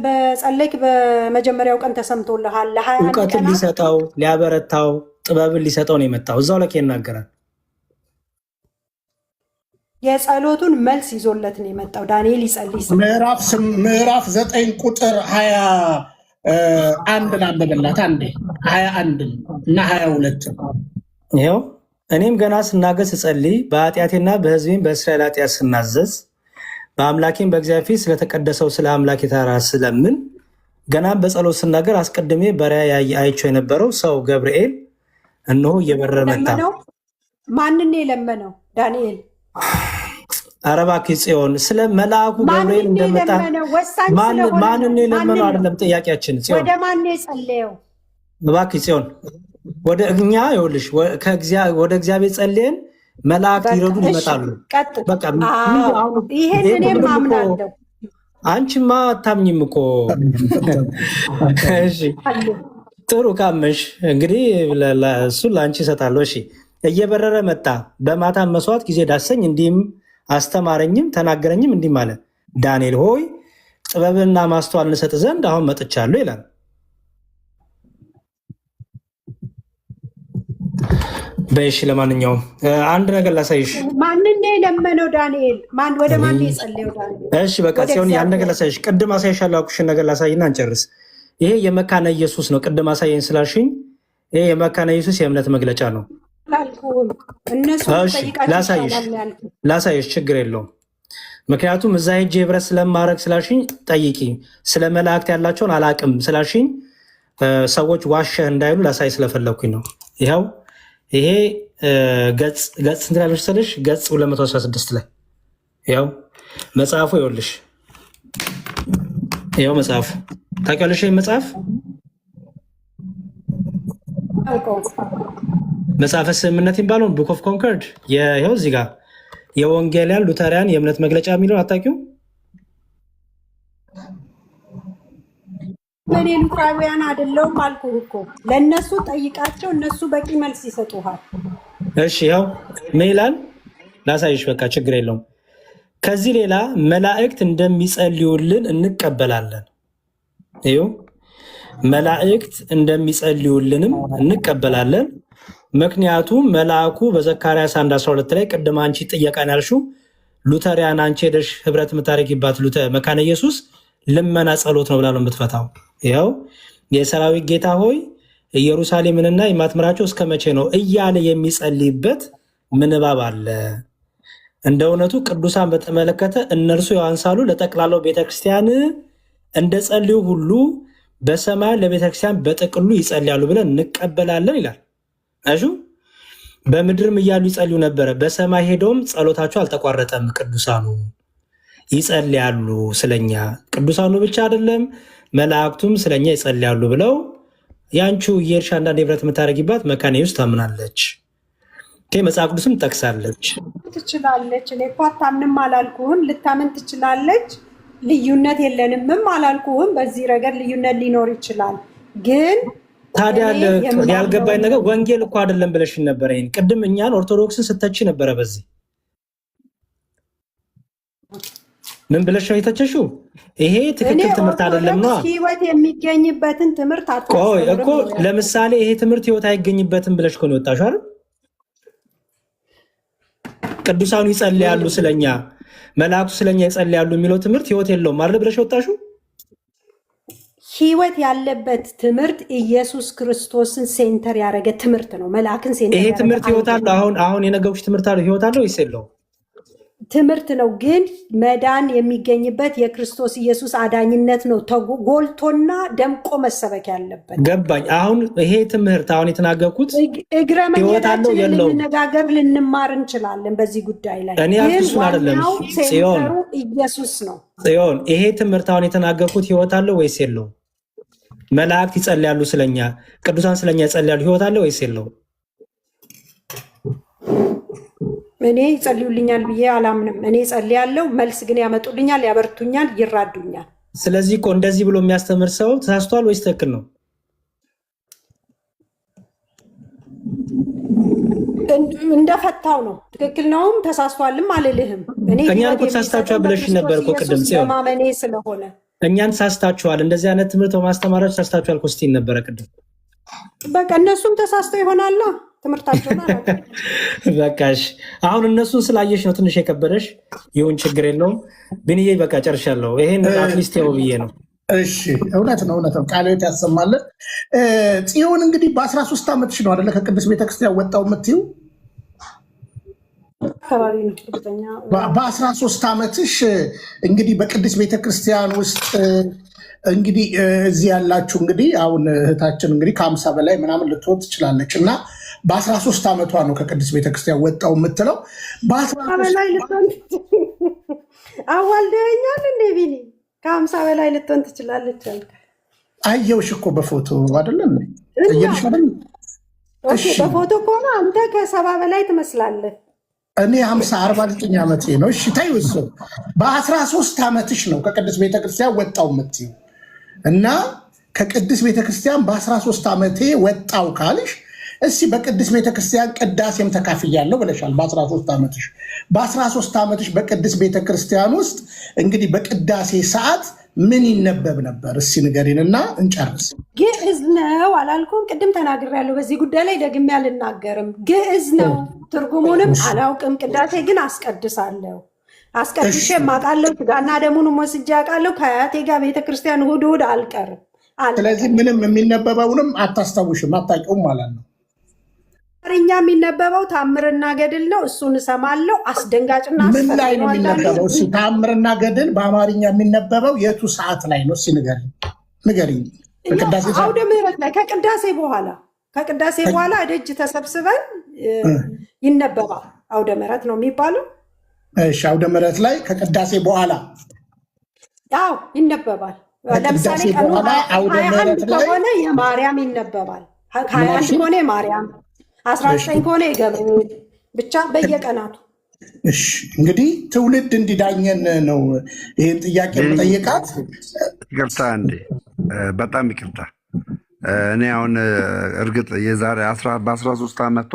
በጸለይክ በመጀመሪያው ቀን ተሰምቶልሃል። እውቀትን ሊሰጠው ሊያበረታው ጥበብን ሊሰጠው ነው የመጣው። እዛው ላይ ይናገራል። የጸሎቱን መልስ ይዞለት ነው የመጣው። ዳንኤል ይጸልይ ምዕራፍ 9 ቁጥር 21 ላንበበላት አንዴ 21 እና 22 ይኸው እኔም ገና ስናገር ስጸልይ በኃጢአቴና በሕዝቤም በእስራኤል ኃጢአት ስናዘዝ በአምላኬም በእግዚአብሔር ፊት ስለተቀደሰው ስለ አምላኬ ተራራ ስለምን ገናም በጸሎት ስናገር አስቀድሜ በራእይ አይቼው የነበረው ሰው ገብርኤል እነሆ እየበረረ መጣ። ማንን የለመነው? ዳንኤል። ኧረ እባክህ ጽዮን፣ ስለ መልአኩ ገብርኤል እንደመጣ ማንን የለመነው አይደለም ጥያቄያችን። ጽዮን ወደ ማን የጸለየው? እባክህ ጽዮን፣ ወደ እኛ ይኸውልሽ፣ ወደ እግዚአብሔር ጸልየን መላእክት ይረዱን ይመጣሉ። በቃ ይሄን እኔም አምናለሁ። አንቺማ አታምኝም እኮ። እሺ ጥሩ ካመሽ እንግዲህ እሱን ለአንቺ እሰጣለሁ። እሺ እየበረረ መጣ፣ በማታ መስዋዕት ጊዜ ዳሰኝ፣ እንዲህም አስተማረኝም ተናገረኝም፣ እንዲህም አለ፣ ዳንኤል ሆይ ጥበብንና ማስተዋል እንሰጥ ዘንድ አሁን መጥቻለሁ ይላል። በእሺ ለማንኛውም አንድ ነገር ላሳይሽ። ማንን የለመነው ዳንኤል? ወደ ማን የጸለየው ዳንኤል? እሺ በቃ ሲሆን ያን ነገር ላሳይሽ። ቅድም አሳይሻለሁ ያልኩሽን ነገር ላሳይና እንጨርስ። ይሄ የመካነ ኢየሱስ ነው። ቅድም አሳየኝ ስላልሽኝ ይሄ የመካነ ኢየሱስ የእምነት መግለጫ ነው። ላሳይሽ፣ ችግር የለውም። ምክንያቱም እዛ ሄጄ ህብረት ስለማድረግ ስላልሽኝ ጠይቂ። ስለ መላእክት ያላቸውን አላቅም ስላልሽኝ ሰዎች ዋሸህ እንዳይሉ ላሳይ ስለፈለግኩኝ ነው። ይኸው ይሄ ገጽ ስንት ላይ መሰለሽ? ገጽ 216 ላይ ያው መጽሐፉ ይኸውልሽ፣ ይኸው መጽሐፉ ታውቂያለሽ? ይሄ መጽሐፈ ስምምነት የሚባለውን ቡክ ኦፍ ኮንከርድ ይኸው እዚህ ጋር የወንጌላውያን ሉተሪያን የእምነት መግለጫ የሚለውን አታውቂውም? እኔ ሉተራውያን አይደለሁም አልኩህ እኮ። ለእነሱ ጠይቃቸው፣ እነሱ በቂ መልስ ይሰጡሃል። እሺ ያው ምን ይላል ላሳይሽ። በቃ ችግር የለውም። ከዚህ ሌላ መላእክት እንደሚጸልዩልን እንቀበላለን። ይኸው መላእክት እንደሚጸልዩልንም እንቀበላለን። ምክንያቱም መልአኩ በዘካርያስ 1:12 ላይ ቅድም አንቺ ጥያቄን ያልሽው ሉተሪያን አንቺ ሄደሽ ህብረት የምታደርጊባት መካነ ኢየሱስ ልመና ጸሎት ነው ብላ ነው የምትፈታው። ይኸው የሰራዊት ጌታ ሆይ ኢየሩሳሌምንና የማትምራቸው እስከ መቼ ነው እያለ የሚጸልይበት ምንባብ አለ። እንደ እውነቱ ቅዱሳን በተመለከተ እነርሱ ያንሳሉ ለጠቅላላው ቤተክርስቲያን እንደ ጸልዩ ሁሉ በሰማይ ለቤተክርስቲያን በጥቅሉ ይጸልያሉ ብለን እንቀበላለን ይላል። አሹ በምድርም እያሉ ይጸልዩ ነበረ፣ በሰማይ ሄደውም ጸሎታቸው አልተቋረጠም። ቅዱሳኑ ይጸልያሉ ስለኛ። ቅዱሳኑ ብቻ አይደለም መላእክቱም ስለኛ ይጸልያሉ ብለው ያንቹ የእርሻ አንዳንድ ህብረት የምታደርጊባት መካነ ኢየሱስ ታምናለች። መጽሐፍ ቅዱስም ጠቅሳለች። ትችላለች። እኔ እኮ አታምንም አላልኩህም፣ ልታምን ትችላለች። ልዩነት የለንምም አላልኩህም። በዚህ ረገድ ልዩነት ሊኖር ይችላል። ግን ታዲያ ያልገባኝ ነገር ወንጌል እኮ አይደለም ብለሽን ነበረ። ይሄን ቅድም እኛን ኦርቶዶክስን ስተች ነበረ። በዚህ ምን ብለሽ ነው የተቸሽው? ይሄ ትክክል ትምህርት አይደለም ነው። ህይወት የሚገኝበትን ትምህርት ቆይ እኮ ለምሳሌ ይሄ ትምህርት ህይወት አይገኝበትም ብለሽ እኮ ነው የወጣሽው አይደል? ቅዱሳኑ ይጸልያሉ ስለኛ፣ መላእክቱ ስለኛ ይጸልያሉ የሚለው ትምህርት ህይወት የለውም አይደል ብለሽ ወጣሽው? ህይወት ያለበት ትምህርት ኢየሱስ ክርስቶስን ሴንተር ያደረገ ትምህርት ነው። መልአክን ሴንተር ይሄ ትምህርት ህይወት አለው። አሁን የነገርኩሽ ትምህርት አለው ህይወት አለው ወይስ የለውም? ትምህርት ነው፣ ግን መዳን የሚገኝበት የክርስቶስ ኢየሱስ አዳኝነት ነው ጎልቶና ደምቆ መሰበክ ያለበት። ገባኝ። አሁን ይሄ ትምህርት አሁን የተናገርኩት እግረ መንገዳችንን ልንነጋገር ልንማር እንችላለን በዚህ ጉዳይ ላይ። እኔ እሱን አይደለም ጽዮን፣ ኢየሱስ ነው ጽዮን። ይሄ ትምህርት አሁን የተናገርኩት ህይወት አለው ወይስ የለውም? መላእክት ይጸልያሉ ስለኛ፣ ቅዱሳን ስለኛ ይጸልያሉ፣ ህይወት አለው ወይስ የለውም? እኔ ይጸልዩልኛል ብዬ አላምንም። እኔ ጸልያለሁ፣ መልስ ግን ያመጡልኛል፣ ያበርቱኛል፣ ይራዱኛል። ስለዚህ እኮ እንደዚህ ብሎ የሚያስተምር ሰው ተሳስቷል ወይስ ትክክል ነው? እንደፈታው ነው። ትክክል ነውም ተሳስቷልም አልልህም። እኛን እኮ ተሳስታችኋል ብለሽ ነበር እኮ ቅድም ጽዮን። ማመኔ ስለሆነ እኛን ተሳስታችኋል፣ እንደዚህ አይነት ትምህርት በማስተማራችሁ ተሳስታችኋል እኮ ስትይ ነበረ ቅድም። በቃ እነሱም ተሳስተው ይሆናላ ትምህርታቸውን። በቃሽ። አሁን እነሱን ስላየሽ ነው ትንሽ የከበደሽ። ይሁን ችግር የለውም። ብንዬ በቃ ጨርሻለሁ። ይሄን አትሊስት ያው ብዬ ነው። እሺ እውነት ነው፣ እውነት ነው። ቃልዮት ያሰማለን። ጽዮን እንግዲህ በ13 ዓመትሽ ነው አይደለ ከቅዱስ ቤተክርስቲያን ወጣው የምትይው? በ13 ዓመትሽ እንግዲህ በቅዱስ ቤተክርስቲያን ውስጥ እንግዲህ እዚህ ያላችሁ እንግዲህ አሁን እህታችን እንግዲህ ከ50 በላይ ምናምን ልትሆን ትችላለች እና በ13 ዓመቷ ነው ከቅድስት ቤተክርስቲያን ወጣው የምትለው። በላይ ልትሆን አዋልደኛል እንደ ቢኒ ከ50 በላይ ልትሆን ትችላለች አልክ። አየውሽ እኮ በፎቶ አይደለም እየልሽ አይደል? እሺ በፎቶ ከሆነ አንተ ከ70 በላይ ትመስላለህ። እኔ 49 ዓመቴ ነው። እሺ ታዩ እሱ በ13 ዓመትሽ ነው ከቅድስት ቤተክርስቲያን ወጣው የምትይው እና ከቅድስት ቤተክርስቲያን በ13 ዓመቴ ወጣው ካልሽ እስቲ በቅድስት ቤተክርስቲያን ቅዳሴም ተካፍያለሁ ብለሻል። በ13 ዓመትሽ በ13 ዓመትሽ በቅድስት ቤተክርስቲያን ውስጥ እንግዲህ በቅዳሴ ሰዓት ምን ይነበብ ነበር? እስቲ ንገሪንና እንጨርስ። ግዕዝ ነው አላልኩም? ቅድም ተናግሬያለሁ። በዚህ ጉዳይ ላይ ደግሜ አልናገርም። ግዕዝ ነው፣ ትርጉሙንም አላውቅም። ቅዳሴ ግን አስቀድሳለሁ፣ አስቀድሼ አውቃለሁ። ስጋና ደሙንም ወስጄ አውቃለሁ። ከአያቴ ጋር ቤተክርስቲያን እሑድ እሑድ አልቀርም። ስለዚህ ምንም የሚነበበውንም አታስታውሽም፣ አታውቂውም ማለት ነው። አማርኛ የሚነበበው ታምርና ገድል ነው። እሱን እሰማለሁ። አስደንጋጭና ምን ላይ ነው የሚነበበው? እስኪ ታምርና ገድል በአማርኛ የሚነበበው የቱ ሰዓት ላይ ነው? እስኪ ንገሪኝ። አውደ ምሕረት ላይ ከቅዳሴ በኋላ ደጅ ተሰብስበን ይነበባል። አውደ ምሕረት ነው የሚባለው። እሺ፣ አውደ ምሕረት ላይ ከቅዳሴ በኋላ አዎ ይነበባል። ለምሳሌ ቀኑ 21 ከሆነ የማርያም ይነበባል። 21 ከሆነ የማርያም 19 ከሆነ የገብርኤል ብቻ በየቀናቱ። እሺ እንግዲህ ትውልድ እንዲዳኘን ነው ይህን ጥያቄ የምጠይቃት። ይቅርታ እንዴ፣ በጣም ይቅርታ። እኔ አሁን እርግጥ የዛሬ በ13 ዓመቷ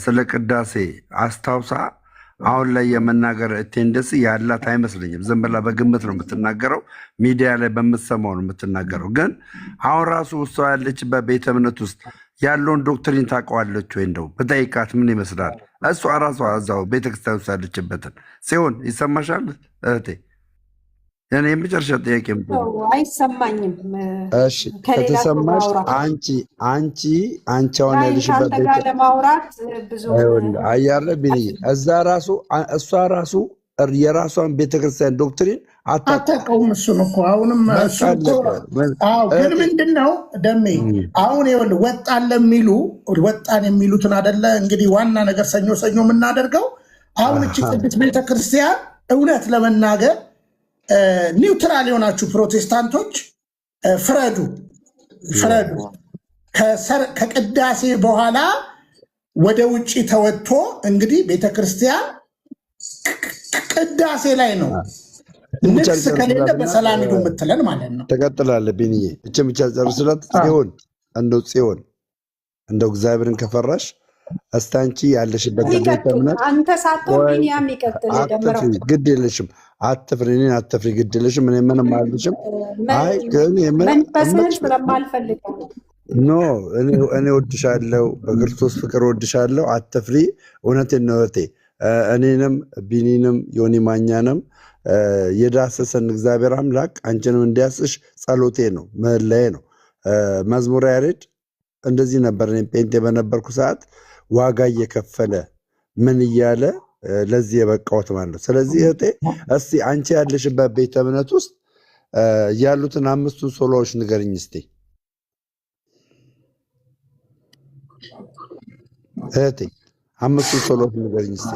ስለ ቅዳሴ አስታውሳ አሁን ላይ የመናገር ቴንደንሲ ያላት አይመስለኝም። ዝም ብላ በግምት ነው የምትናገረው፣ ሚዲያ ላይ በምትሰማው ነው የምትናገረው። ግን አሁን ራሱ እሷ ያለችበት ቤተ እምነት ውስጥ ያለውን ዶክትሪን ታውቀዋለች ወይ? እንደው በጠይቃት ምን ይመስላል? እሷ ራሷ እዛው ቤተክርስቲያን ውስጥ ያለችበትን ሲሆን ይሰማሻል እህቴ? እኔ የመጨረሻ ጥያቄ አይሰማኝም። እሺ ከተሰማሽ አንቺ አሁን ያለሽበት ጋር ለማውራት ብዙ አያለ ቢኒ እዛ ራሱ እሷ ራሱ የራሷን ቤተክርስቲያን ዶክትሪን አታውቀውም። እሱን እኮ አሁንም ግን ምንድን ነው ደሜ አሁን ይኸውልህ ወጣን የሚሉትን አደለ እንግዲህ ዋና ነገር ሰኞ የምናደርገው አሁን እቺ ቅድስት ቤተክርስቲያን እውነት ለመናገር ኒውትራል የሆናችሁ ፕሮቴስታንቶች ፍረዱ። ከቅዳሴ በኋላ ወደ ውጭ ተወጥቶ እንግዲህ ቤተክርስቲያን ቅዳሴ ላይ ነው ንግስ ከሌለ በሰላም ሄዱ የምትለን ማለት ነው። ተቀጥላለህ ቢኒዬ። እቺ ብቻ ጨርስላት ጽዮን እንደው እግዚአብሔርን ከፈራሽ እስታንቺ ያለሽበት ቤተ እምነት አንተ ሳትሆን ቢኒያም ይቀጥል። ግድ የለሽም፣ አትፍሪ፣ እኔን አትፍሪ፣ ግድ የለሽም። እኔ ምንም አልልሽም። አይ ግን መንፈስህን ስለማልፈልግ ኖ እኔ ወድሻለሁ፣ በክርስቶስ ፍቅር ወድሻለሁ። አትፍሪ። እውነቴን ነው እህቴ። እኔንም ቢኒንም ዮኒ ማኛንም የዳሰሰን እግዚአብሔር አምላክ አንቺንም እንዲያስሽ ጸሎቴ ነው፣ ምህላዬ ነው። መዝሙረ ያሬድ እንደዚህ ነበር። እኔ ጴንጤ በነበርኩ ሰዓት ዋጋ እየከፈለ ምን እያለ ለዚህ የበቃሁት ማለት ነው። ስለዚህ እህቴ እስቲ አንቺ ያለሽበት ቤተ እምነት ውስጥ ያሉትን 5ቱን ሶሎዎች ንገርኝ እስቲ እህቴ። 5ቱን ሶሎዎች ንገርኝ እስቲ።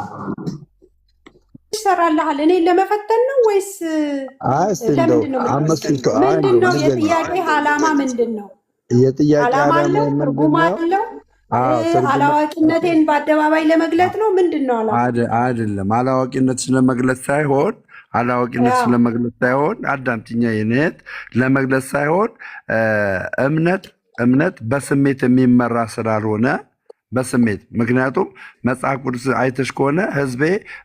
ይሰራልሃል። እኔ ለመፈተን ነው ወይስ ለምንድን ነው? የጥያቄ ዓላማ ምንድን ነው? የጥያቄ ዓላማ ትርጉም አለው? አላዋቂነቴን በአደባባይ ለመግለጥ ነው? ምንድን ነው ዓላማ? አይደለም፣ አላዋቂነት ስለመግለጽ ሳይሆን አዳምጪኝ የኔት ለመግለጽ ሳይሆን እምነት በስሜት የሚመራ ስላልሆነ በስሜት ምክንያቱም መጽሐፍ ቅዱስ አይተሽ ከሆነ ሕዝቤ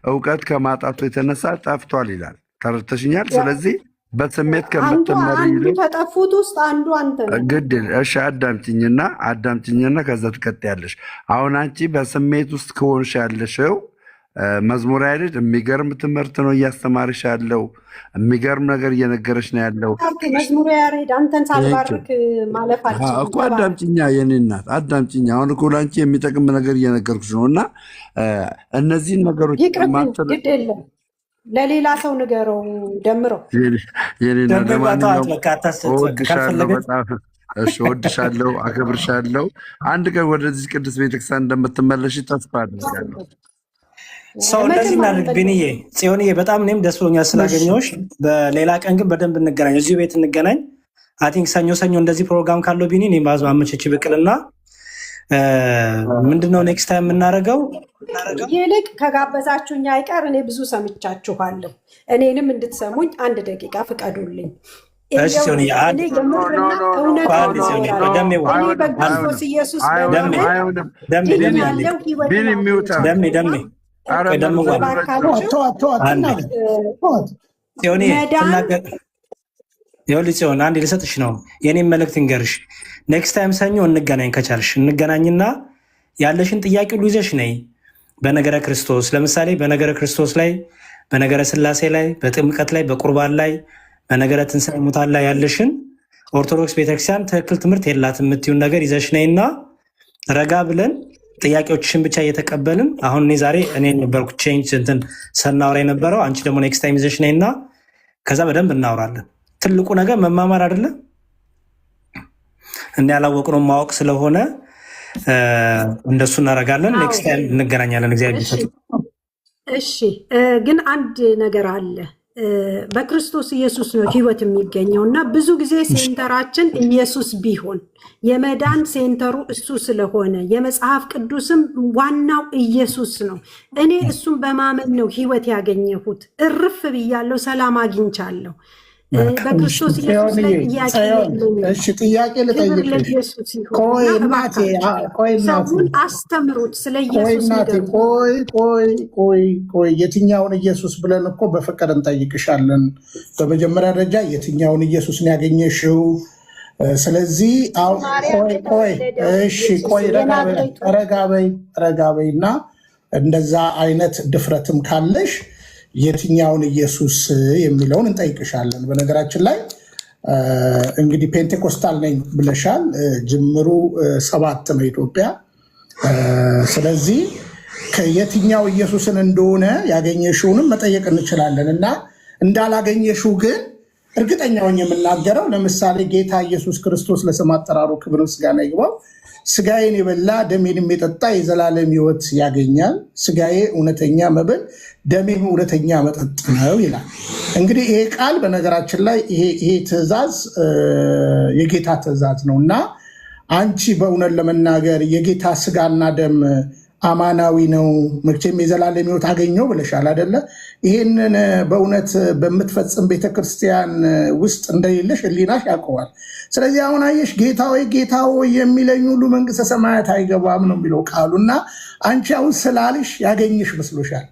እውቀት ከማጣቱ የተነሳ ጠፍቷል ይላል። ተረድተሽኛል? ስለዚህ በስሜት ከምትመሪ ከጠፉት ውስጥ አንዱ አንተ ነህ። ግድ እሺ፣ አዳምጪኝና ከዛ ትቀጥያለሽ። አሁን አንቺ በስሜት ውስጥ ከሆንሽ ያለሽው መዝሙረ ያሬድ የሚገርም ትምህርት ነው እያስተማርሽ ያለው። የሚገርም ነገር እየነገረሽ ነው ያለው። መዝሙረ ያሬድ አንተን ሳልባርክ ማለፍ አልችልም እኮ። አዳምጪኛ የኔ እናት አዳምጪኛ። አሁን እኮ ለአንቺ የሚጠቅም ነገር እየነገርኩሽ ነው እና እነዚህን ነገሮች ይቅርብኝ፣ ግድ የለም ለሌላ ሰው ንገረው ደምረው። የኔና ለማንኛውም እወድሻለሁ ካልፈለገ በጣም እሺ፣ እወድሻለሁ፣ አከብርሻለሁ። አንድ ቀን ወደዚህ ቅዱስ ቤተክርስቲያን እንደምትመለሽ ተስፋ አድርጋለሁ። ሰው እንደዚህ እናድርግ። ቢንዬ ጽዮንዬ፣ በጣም እኔም ደስ ብሎኛል ስላገኘሁሽ። በሌላ ቀን ግን በደንብ እንገናኝ፣ እዚሁ ቤት እንገናኝ። አይ ቲንክ ሰኞ እንደዚህ ፕሮግራም ካለው ቢኒ እኔም ባዝ አመቸች ብቅልና ምንድነው ኔክስት ታይም የምናደርገው? ይልቅ ከጋበዛችሁኝ አይቀር እኔ ብዙ ሰምቻችኋለሁ። እኔንም እንድትሰሙኝ 1 ደቂቃ ፍቀዱልኝ። እኔ የምርና እውነት በክርስቶስ ኢየሱስ ጽዮን አንድ ልሰጥሽ ነው የኔም መልእክት እንገርሽ። ኔክስት ታይም ሰኞ እንገናኝ፣ ከቻልሽ እንገናኝና ያለሽን ጥያቄ ሁሉ ይዘሽ ነይ። በነገረ ክርስቶስ ለምሳሌ በነገረ ክርስቶስ ላይ፣ በነገረ ስላሴ ላይ፣ በጥምቀት ላይ፣ በቁርባን ላይ፣ በነገረ ትንሣኤ ሙታን ላይ ያለሽን ኦርቶዶክስ ቤተክርስቲያን ትክክል ትምህርት የላት የምትዩን ነገር ይዘሽ ነይና ረጋ ብለን ጥያቄዎችሽን ብቻ እየተቀበልን አሁን እኔ ዛሬ እኔ ነበርኩ ቼንጅ እንትን ሰናወራ የነበረው አንቺ ደግሞ ኔክስት ታይም ይዘሽ ነይና ከዛ በደንብ እናወራለን። ትልቁ ነገር መማማር አይደለም እና ያላወቅነው ማወቅ ስለሆነ እንደሱ እናደርጋለን። ኔክስት ታይም እንገናኛለን። እግዚአብሔር ይመስገን። እሺ፣ ግን አንድ ነገር አለ። በክርስቶስ ኢየሱስ ነው ህይወት የሚገኘው እና ብዙ ጊዜ ሴንተራችን ኢየሱስ ቢሆን የመዳን ሴንተሩ እሱ ስለሆነ የመጽሐፍ ቅዱስም ዋናው ኢየሱስ ነው። እኔ እሱን በማመን ነው ህይወት ያገኘሁት። እርፍ ብያለሁ፣ ሰላም አግኝቻለሁ። በክርስቶስ ኢየሱስ ላይ ጥያቄ ልጠይቅሽ። ሰውን አስተምሩት ስለ ኢየሱስ። ቆይ የትኛውን ኢየሱስ ብለን እኮ በፍቅር እንጠይቅሻለን። በመጀመሪያ ደረጃ የትኛውን ኢየሱስ ነው ያገኘሽው? ስለዚህ ረጋ በይ እና እንደዛ አይነት ድፍረትም ካለሽ የትኛውን ኢየሱስ የሚለውን እንጠይቅሻለን። በነገራችን ላይ እንግዲህ ፔንቴኮስታል ነኝ ብለሻል። ጅምሩ 7 ነው ኢትዮጵያ። ስለዚህ ከየትኛው ኢየሱስን እንደሆነ ያገኘሽውንም መጠየቅ እንችላለን እና እንዳላገኘሽው ግን እርግጠኛውን የምናገረው ለምሳሌ ጌታ ኢየሱስ ክርስቶስ ለስም አጠራሩ ክብር ምስጋና ይግባው፣ ስጋዬን የበላ ደሜንም የጠጣ የዘላለም ሕይወት ያገኛል። ስጋዬ እውነተኛ መብል ደሜም እውነተኛ መጠጥ ነው ይላል። እንግዲህ ይሄ ቃል በነገራችን ላይ ይሄ ትእዛዝ የጌታ ትእዛዝ ነው እና አንቺ በእውነት ለመናገር የጌታ ስጋና ደም አማናዊ ነው መቼም የዘላለም ሕይወት አገኘው ብለሻል አይደለ? ይሄንን በእውነት በምትፈጽም ቤተክርስቲያን ውስጥ እንደሌለሽ ሕሊናሽ ያውቀዋል። ስለዚህ አሁን አየሽ ጌታ ሆይ የሚለኝ ሁሉ መንግስተ ሰማያት አይገባም ነው የሚለው ቃሉ እና አንቺ አሁን ስላልሽ ያገኝሽ መስሎሻል።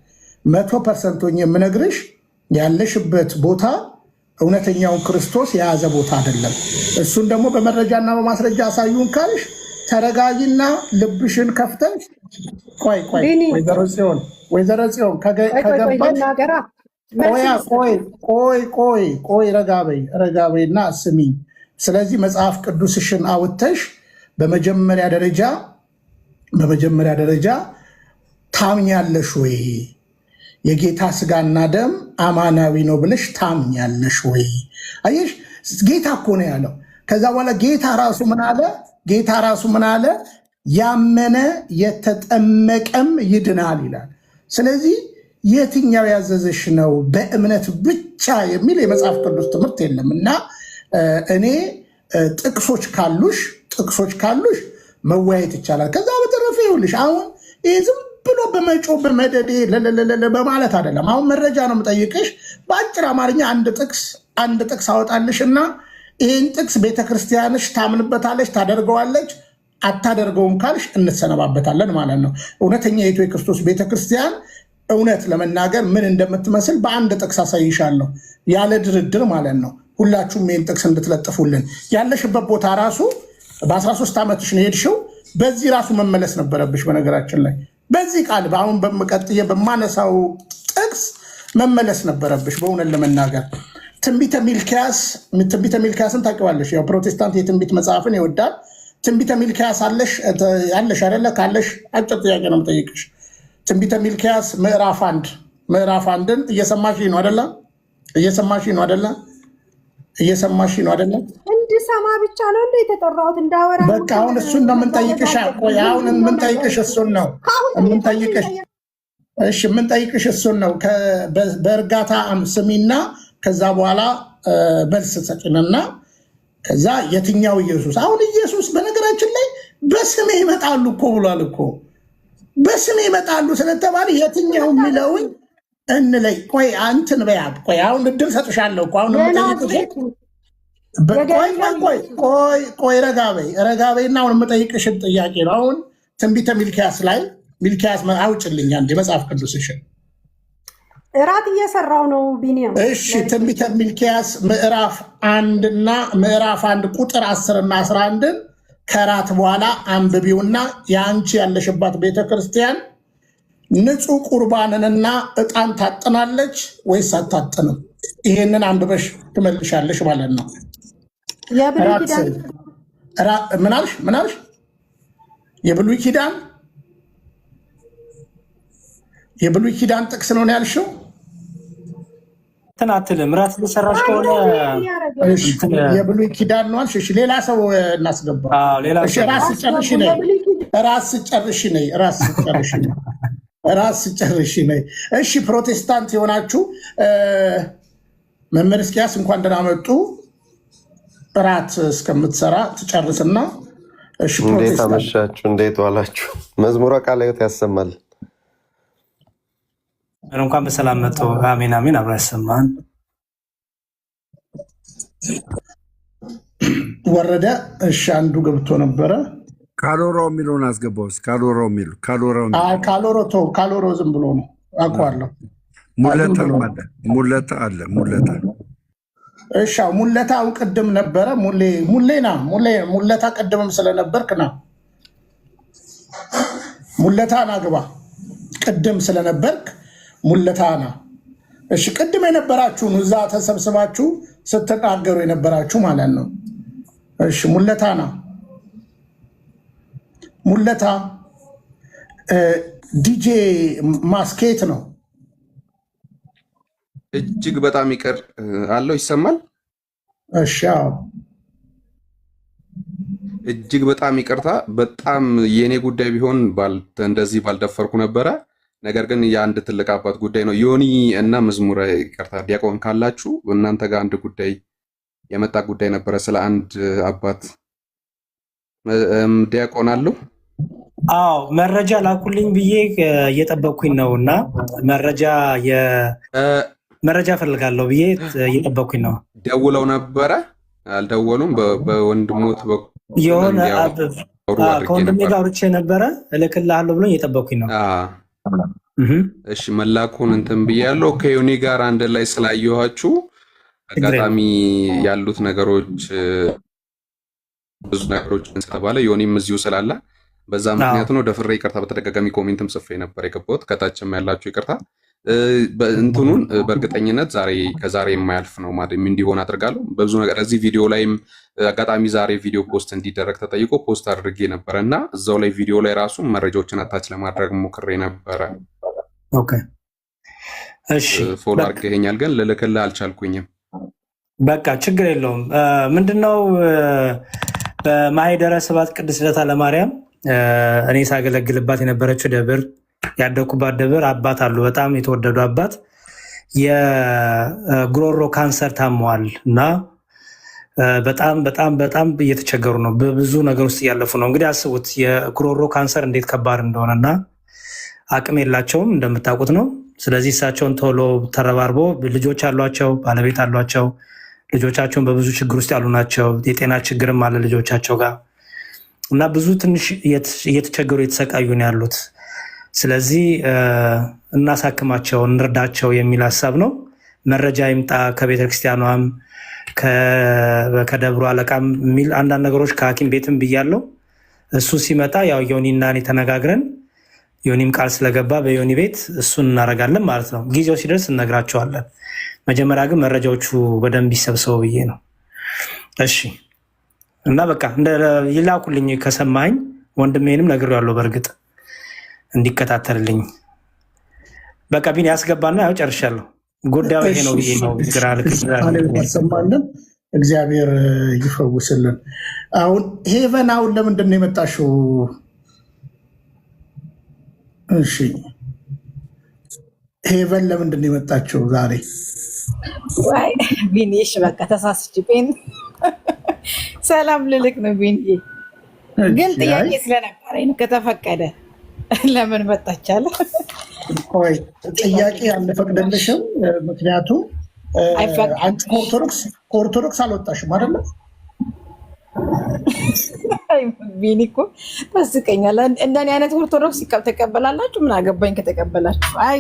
100% የምነግርሽ ያለሽበት ቦታ እውነተኛውን ክርስቶስ የያዘ ቦታ አይደለም። እሱን ደግሞ በመረጃና በማስረጃ አሳዩን ካልሽ ተረጋጊና ልብሽን ከፍተሽ ወይዘሮ ጽዮን ከገባሽ ረጋ በይና ስሚኝ። ስለዚህ መጽሐፍ ቅዱስሽን አውጥተሽ በመጀመሪያ ደረጃ ታምኛለሽ ወይ? የጌታ ስጋና ደም አማናዊ ነው ብለሽ ታምኛለሽ ወይ? አየሽ ጌታ እኮ ነው ያለው። ከዛ በኋላ ጌታ ራሱ ምን አለ? ያመነ የተጠመቀም ይድናል ይላል። ስለዚህ የትኛው ያዘዘሽ ነው? በእምነት ብቻ የሚል የመጽሐፍ ቅዱስ ትምህርት የለም እና እኔ ጥቅሶች ካሉሽ መወያየት ይቻላል። ከዛ በተረፈ ይኸውልሽ አሁን ይህ ዝም ብሎ በመጮ በመደዴ በማለት አይደለም። አሁን መረጃ ነው የምጠይቅሽ። በአጭር አማርኛ አንድ ጥቅስ አወጣልሽ እና ይህን ጥቅስ ቤተክርስቲያንሽ ታምንበታለች፣ ታደርገዋለች። አታደርገውም ካልሽ እንሰነባበታለን ማለት ነው። እውነተኛ የኢትዮ ክርስቶስ ቤተክርስቲያን እውነት ለመናገር ምን እንደምትመስል በአንድ ጥቅስ አሳይሻለሁ፣ ያለ ድርድር ማለት ነው። ሁላችሁም ይህን ጥቅስ እንድትለጥፉልን። ያለሽበት ቦታ ራሱ በ13 ዓመትሽ ነው ሄድሽው። በዚህ ራሱ መመለስ ነበረብሽ። በነገራችን ላይ በዚህ ቃል አሁን በመቀጥዬ በማነሳው ጥቅስ መመለስ ነበረብሽ። በእውነት ለመናገር ትንቢተ ሚልክያስን ታውቂዋለሽ? ያው ፕሮቴስታንት የትንቢት መጽሐፍን ይወዳል። ትንቢተ ሚልክያስ አለሽ አይደለ? ካለሽ አጭር ጥያቄ ነው የምጠይቅሽ። ትንቢተ ሚልክያስ ምዕራፍ 1 ምዕራፍ 1ን እየሰማሽ ነው አይደለ? እየሰማሽ ነው አይደለ? እየሰማሽ ነው አይደለ? እንድሰማ ብቻ ነው እንደ የተጠራሁት እንዳወራ። በቃ አሁን እሱን ነው የምንጠይቅሽ። ቆይ አሁን የምንጠይቅሽ እሱን ነው የምንጠይቅሽ። እሺ የምንጠይቅሽ እሱን ነው። በእርጋታ ስሚና ከዛ በኋላ መልስ ሰጭንና ከዛ የትኛው ኢየሱስ? አሁን ኢየሱስ በነገራችን ላይ በስሜ ይመጣሉ እኮ ብሏል እኮ። በስሜ ይመጣሉ ስለተባለ የትኛው የሚለውን እንለይ። ቆይ አንትን በያት። ቆይ አሁን እድል ሰጥሻለሁ እኮ አሁን ቆይ ረጋ በይና አሁን የምጠይቅሽን ጥያቄ ነው። አሁን ትንቢተ ሚልኪያስ ላይ ሚልኪያስ አውጭልኝ አንድ መጽሐፍ ቅዱስሽን። እራት እየሰራው ነው ቢኒያም። እሺ ትንቢተ ሚልኪያስ ምዕራፍ 1 እና ምዕራፍ 1 ቁጥር 10 እና 11 ከራት በኋላ አንብቢውና የአንቺ ያለሽባት ቤተክርስቲያን ንጹህ ቁርባንንና ዕጣን ታጥናለች ወይስ አታጥንም? ይሄንን አንብበሽ ትመልሻለሽ ማለት ነው። ምን አልሽ? የብሉይ ኪዳን ጥቅስ ነው ያልሽው? አትልም። ራት እየሰራሽ ከሆነ የብሉይ ኪዳን ነው አልሽ። ሌላ ሰው እናስገባ። ራስ ጨርሽ ነይ። እሺ ፕሮቴስታንት የሆናችሁ መምህር እስኪያስ እንኳን ደህና መጡ። ራት እስከምትሰራ ትጨርስና። እሺ እንዴት አመሻችሁ? እንዴት ዋላችሁ? መዝሙረ ቃለ ሕይወት ያሰማል። እንኳን በሰላም መጡ። አሜን አሜን። አብራ ያሰማን። ወረደ። እሺ አንዱ ገብቶ ነበረ። ካሎሮ የሚለውን አስገባው። ካሎሮ ዝም ብሎ ነው አውቀዋለሁ። ሙለታ አለ። እሺ ሙለታው ቅድም ነበረ። ሙለታ ቅድምም ስለነበርክ ና ሙለታና ግባ። ቅድም ስለነበርክ ሙለታና። እሺ ቅድም የነበራችሁ እዛ ተሰብስባችሁ ስትናገሩ የነበራችሁ ማለት ነው። እሺ ሙለታና ሙለታ ዲጄ ማስኬት ነው። እጅግ በጣም ይቅር አለው። ይሰማል? እሺ እጅግ በጣም ይቅርታ። በጣም የኔ ጉዳይ ቢሆን እንደዚህ ባልደፈርኩ ነበረ። ነገር ግን የአንድ ትልቅ አባት ጉዳይ ነው። ዮኒ እና መዝሙረ ይቅርታ ዲያቆን ካላችሁ እናንተ ጋር አንድ ጉዳይ የመጣ ጉዳይ ነበረ። ስለ አንድ አባት ዲያቆን አለው። አዎ መረጃ ላኩልኝ ብዬ እየጠበቅኩኝ ነው እና መረጃ ፈልጋለሁ ብዬ እየጠበቅኩኝ ነው። ደውለው ነበረ? አልደወሉም? በወንድሞት የሆነ ከወንድሜ ጋር አውርቼ ነበረ። እልክልሃለሁ ብሎኝ እየጠበቅኩኝ ነው። እሺ መላኩን እንትን ብያለሁ። ከዮኒ ጋር አንድ ላይ ስላየኋችሁ አጋጣሚ ያሉት ነገሮች ብዙ ነገሮች ስለተባለ ዮኒም እዚሁ ስላለ በዛ ምክንያት ነው ደፍሬ ይቅርታ በተደጋጋሚ ኮሜንትም ጽፌ ነበር የገባሁት። ከታችም ያላችሁ ይቅርታ። እንትኑን በእርግጠኝነት ከዛሬ የማያልፍ ነው ማለት እንዲሆን አድርጋለሁ። በብዙ ነገር እዚህ ቪዲዮ ላይም አጋጣሚ ዛሬ ቪዲዮ ፖስት እንዲደረግ ተጠይቆ ፖስት አድርጌ ነበረ እና እዛው ላይ ቪዲዮ ላይ ራሱ መረጃዎችን አታች ለማድረግ ሞክሬ ነበረ። ኦኬ እሺ ፎሎ አድርገኸኛል፣ ግን ልልክልህ አልቻልኩኝም። በቃ ችግር የለውም። ምንድነው በማኅደረ ስብሐት ቅድስት ልደታ ለማርያም እኔ ሳገለግልባት የነበረችው ደብር ያደኩባት ደብር አባት አሉ። በጣም የተወደዱ አባት የጉሮሮ ካንሰር ታመዋል እና በጣም በጣም በጣም እየተቸገሩ ነው። በብዙ ነገር ውስጥ እያለፉ ነው። እንግዲህ አስቡት የጉሮሮ ካንሰር እንዴት ከባድ እንደሆነና አቅም የላቸውም እንደምታውቁት ነው። ስለዚህ እሳቸውን ቶሎ ተረባርቦ ልጆች አሏቸው፣ ባለቤት አሏቸው። ልጆቻቸውን በብዙ ችግር ውስጥ ያሉ ናቸው። የጤና ችግርም አለ ልጆቻቸው ጋር እና ብዙ ትንሽ እየተቸገሩ የተሰቃዩ ነው ያሉት። ስለዚህ እናሳክማቸው፣ እንርዳቸው የሚል ሀሳብ ነው። መረጃ ይምጣ ከቤተክርስቲያኗም ከደብሩ አለቃም የሚል አንዳንድ ነገሮች ከሐኪም ቤትም ብያለው። እሱ ሲመጣ ያው ዮኒና እኔ ተነጋግረን ዮኒም ቃል ስለገባ በዮኒ ቤት እሱን እናደርጋለን ማለት ነው። ጊዜው ሲደርስ እነግራቸዋለን። መጀመሪያ ግን መረጃዎቹ በደንብ ይሰብሰቡ ብዬ ነው። እሺ እና በቃ ይላኩልኝ ከሰማኝ ወንድሜንም ነግሬዋለሁ በእርግጥ እንዲከታተልልኝ። በቃ ቢኒ ያስገባና ያው ጨርሻለሁ። ጉዳዩ ይሄ ነው ብዬ ነው ግራ ልክ ያሰማልን። እግዚአብሔር ይፈውስልን። አሁን ሄቨን አሁን ለምንድን ነው የመጣሽው? እሺ ሄቨን ለምንድን ነው የመጣችው ዛሬ? ዋይ ቢኒሽ በቃ ተሳስች ቢን ሰላም ልልክ ነው ቢኒ። ግን ጥያቄ ስለነበረኝ ነው ከተፈቀደ ለምን መጣቻለ? ቆይ ጥያቄ አልፈቅድልሽም። ምክንያቱም አንቺ ከኦርቶዶክስ አልወጣሽም አይደለ? ቢኒ እኮ ታስቀኛል። እንደኔ አይነት ኦርቶዶክስ ተቀበላላችሁ? ምን አገባኝ ከተቀበላችሁ። አይ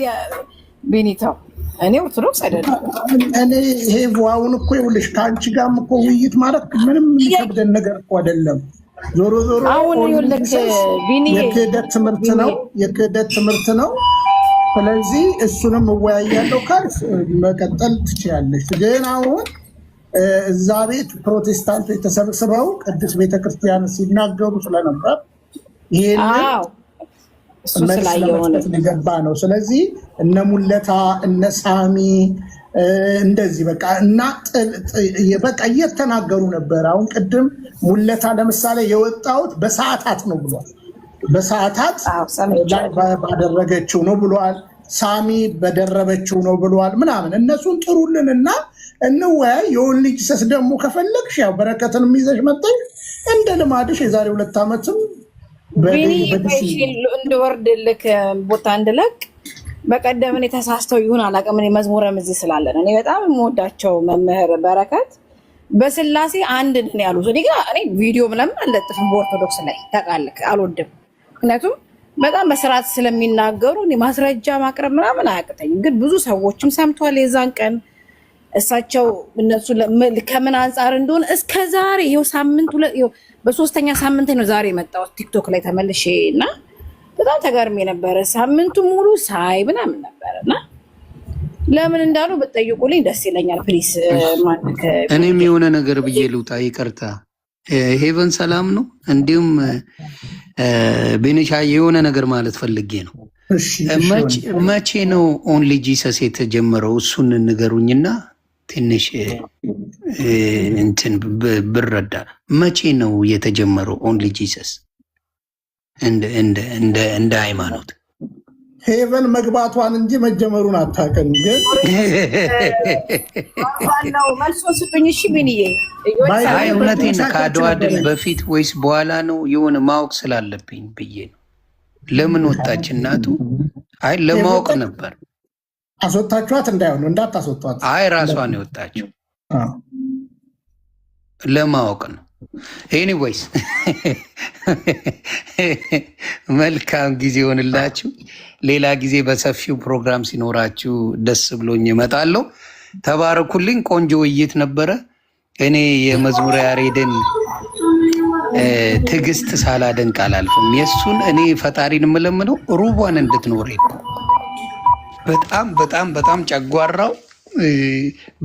ቢኒ ተው፣ እኔ ኦርቶዶክስ አይደለም። እኔ ይሄ ዋውን እኮ ይኸውልሽ ከአንቺ ጋርም እኮ ውይይት ማለት ምንም የሚከብደን ነገር እኮ አይደለም። ዞሮ አሁን ይኸውልህ ቢኒ የክህደት ትምህርት ነው። ስለዚህ እሱንም እወያያለሁ ካልሽ መቀጠል ትችያለሽ። ግን አሁን እዛ ቤት ፕሮቴስታንቶች ተሰብስበው ቅዱስ ቤተክርስቲያን ሲናገሩ ስለነበር ይሄንን መልስ ለመስጠት ሊገባ ነው። ስለዚህ እነ ሙለታ እነ ሳሚ እንደዚህ በቃ እና በቃ እየተናገሩ ነበር። አሁን ቅድም ሙለታ ለምሳሌ የወጣሁት በሰዓታት ነው ብሏል። በሰዓታት ባደረገችው ነው ብሏል። ሳሚ በደረበችው ነው ብሏል ምናምን። እነሱን ጥሩልን እና እንወያይ። የወን ልጅ ሰስ ደግሞ ከፈለግሽ ያው በረከትን ይዘሽ መጣሽ እንደ ልማድሽ የዛሬ 2 ዓመትም እንድወርድልክ ቦታ እንድለቅ በቀደም እኔ ተሳስተው ይሁን አላውቅም። እኔ መዝሙረም እዚህ ስላለን እኔ በጣም የምወዳቸው መምህር በረከት በስላሴ አንድ ነን ያሉት። እኔ ቪዲዮ ምናምን አልለጥፍም በኦርቶዶክስ ላይ ታውቃለህ፣ አልወድም። ምክንያቱም በጣም በስርዓት ስለሚናገሩ እኔ ማስረጃ ማቅረብ ምናምን አያቅተኝም። ግን ብዙ ሰዎችም ሰምቷል የዛን ቀን እሳቸው እነሱ ከምን አንጻር እንደሆነ እስከ ዛሬ ይኸው ሳምንት በ3ኛ ሳምንት ነው ዛሬ የመጣሁት ቲክቶክ ላይ ተመልሼ እና በጣም ተገርሜ ነበረ። ሳምንቱ ሙሉ ሳይ ምናምን ነበረ እና ለምን እንዳሉ ብትጠይቁልኝ ደስ ይለኛል ፕሊስ። እኔም የሆነ ነገር ብዬ ልውጣ፣ ይቅርታ። ሄቨን ሰላም ነው። እንዲሁም ቤኒሻ የሆነ ነገር ማለት ፈልጌ ነው። መቼ ነው ኦንሊ ጂሰስ የተጀመረው? እሱን ንገሩኝና ትንሽ እንትን ብረዳ። መቼ ነው የተጀመረው ኦንሊ ጂሰስ እንደ ሃይማኖት? ሄቨን መግባቷን እንጂ መጀመሩን አታውቅም። ግን መልሶ ስጡኝ። እሺ ቢኒዬ፣ አይ እውነቴን ከአድዋ ድል በፊት ወይስ በኋላ ነው? የሆነ ማወቅ ስላለብኝ ብዬ ነው። ለምን ወጣች እናቱ? አይ ለማወቅ ነበር። አስወጣችኋት? እንዳይሆን እንዳታስወጧት። አይ ራሷ ነው የወጣችው። ለማወቅ ነው። ኤኒዌይስ መልካም ጊዜ ይሆንላችሁ። ሌላ ጊዜ በሰፊው ፕሮግራም ሲኖራችሁ ደስ ብሎኝ እመጣለሁ። ተባረኩልኝ። ቆንጆ ውይይት ነበረ። እኔ የመዝሙረ ያሬድን ትዕግስት ሳላደንቅ አላልፍም። የእሱን እኔ ፈጣሪን የምለምነው ሩቧን እንድትኖር በጣም በጣም በጣም ጨጓራው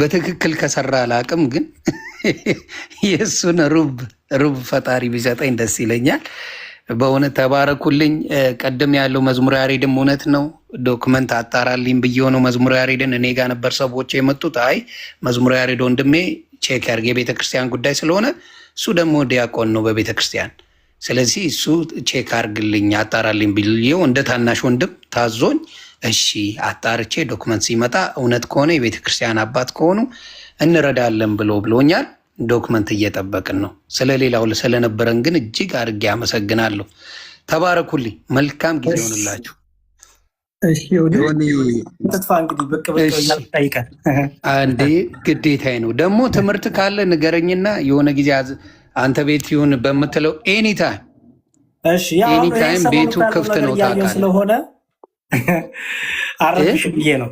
በትክክል ከሰራ አላቅም፣ ግን የእሱን ሩብ ፈጣሪ ቢሰጠኝ ደስ ይለኛል። በእውነት ተባረኩልኝ። ቀደም ያለው መዝሙረ ያሬድም እውነት ነው። ዶክመንት አጣራልኝ ብዬ ሆነው መዝሙረ ያሬድን እኔ ጋር ነበር ሰዎች የመጡት። አይ መዝሙረ ያሬድ ወንድሜ ቼክ ያርግ የቤተክርስቲያን ጉዳይ ስለሆነ እሱ ደግሞ ዲያቆን ነው በቤተክርስቲያን። ስለዚህ እሱ ቼክ አርግልኝ አጣራልኝ ብዬው እንደ ታናሽ ወንድም ታዞኝ እሺ አጣርቼ ዶክመንት ሲመጣ እውነት ከሆነ የቤተክርስቲያን አባት ከሆኑ እንረዳለን ብሎኛል። ዶክመንት እየጠበቅን ነው። ስለሌላው ስለነበረን ግን እጅግ አድርጌ አመሰግናለሁ። ተባረኩልኝ። መልካም ጊዜ ሆንላችሁ። አንዴ ግዴታዬ ነው። ደግሞ ትምህርት ካለ ንገረኝና የሆነ ጊዜ አንተ ቤት ይሁን በምትለው ኤኒታይም ቤቱ ክፍት ነው ታውቃለህ። አረብሽ ብዬ ነው።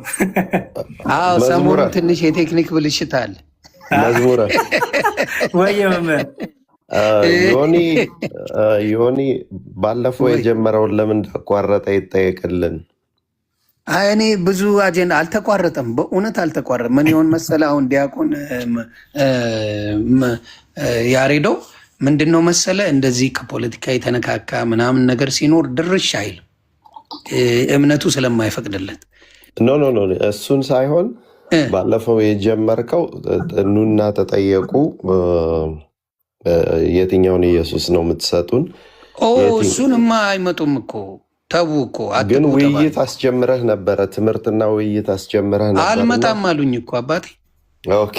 አዎ ሰሞኑን ትንሽ የቴክኒክ ብልሽት አለ። መዝሙረ ወይ መምህር ዮኒ ባለፈው የጀመረውን ለምን እንዳቋረጠ ይጠየቅልን። እኔ ብዙ አጀንዳ አልተቋረጠም፣ በእውነት አልተቋረጠም። ምን ይሆን መሰለ አሁን ዲያቆን ያሬዶ ምንድነው መሰለ እንደዚህ ከፖለቲካ የተነካካ ምናምን ነገር ሲኖር ድርሽ አይልም፣ እምነቱ ስለማይፈቅድለት። ኖ እሱን ሳይሆን ባለፈው የጀመርከው ኑና ተጠየቁ የትኛውን ኢየሱስ ነው የምትሰጡን? እሱንማ አይመጡም እኮ ተው እኮ። ግን ውይይት አስጀምረህ ነበረ፣ ትምህርትና ውይይት አስጀምረህ ነበር። አልመጣም አሉኝ እኮ አባቴ። ኦኬ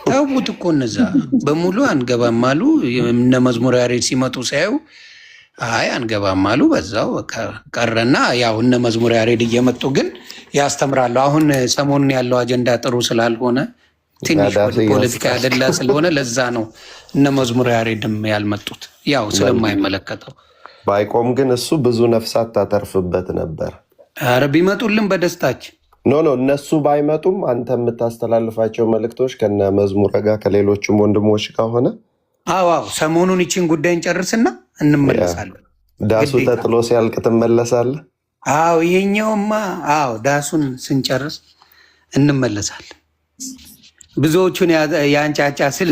ተውት እኮ እነዛ በሙሉ አንገባም አሉ። እነ መዝሙረ ያሬድ ሲመጡ ሳየው አይ አንገባም አሉ። በዛው ቀረና ያው እነ መዝሙረ ያሬድ እየመጡ ግን ያስተምራሉ። አሁን ሰሞኑን ያለው አጀንዳ ጥሩ ስላልሆነ ትንሽ ፖለቲካ ያደላ ስለሆነ ለዛ ነው እነ መዝሙረ ያሬድም ያልመጡት፣ ያው ስለማይመለከተው። ባይቆም ግን እሱ ብዙ ነፍሳት ታተርፍበት ነበር። ኧረ ቢመጡልን በደስታችን። ኖ እነሱ ባይመጡም አንተ የምታስተላልፋቸው መልእክቶች ከነ መዝሙረ ጋር ከሌሎችም ወንድሞች ከሆነ አዎ ሰሞኑን ይችን ጉዳይ እንጨርስና እንመለሳለን። ዳሱ ተጥሎ ሲያልቅ ትመለሳለህ። አዎ ይሄኛውማ ዳሱን ስንጨርስ እንመለሳለን። ብዙዎቹን ያንጫጫ ስለ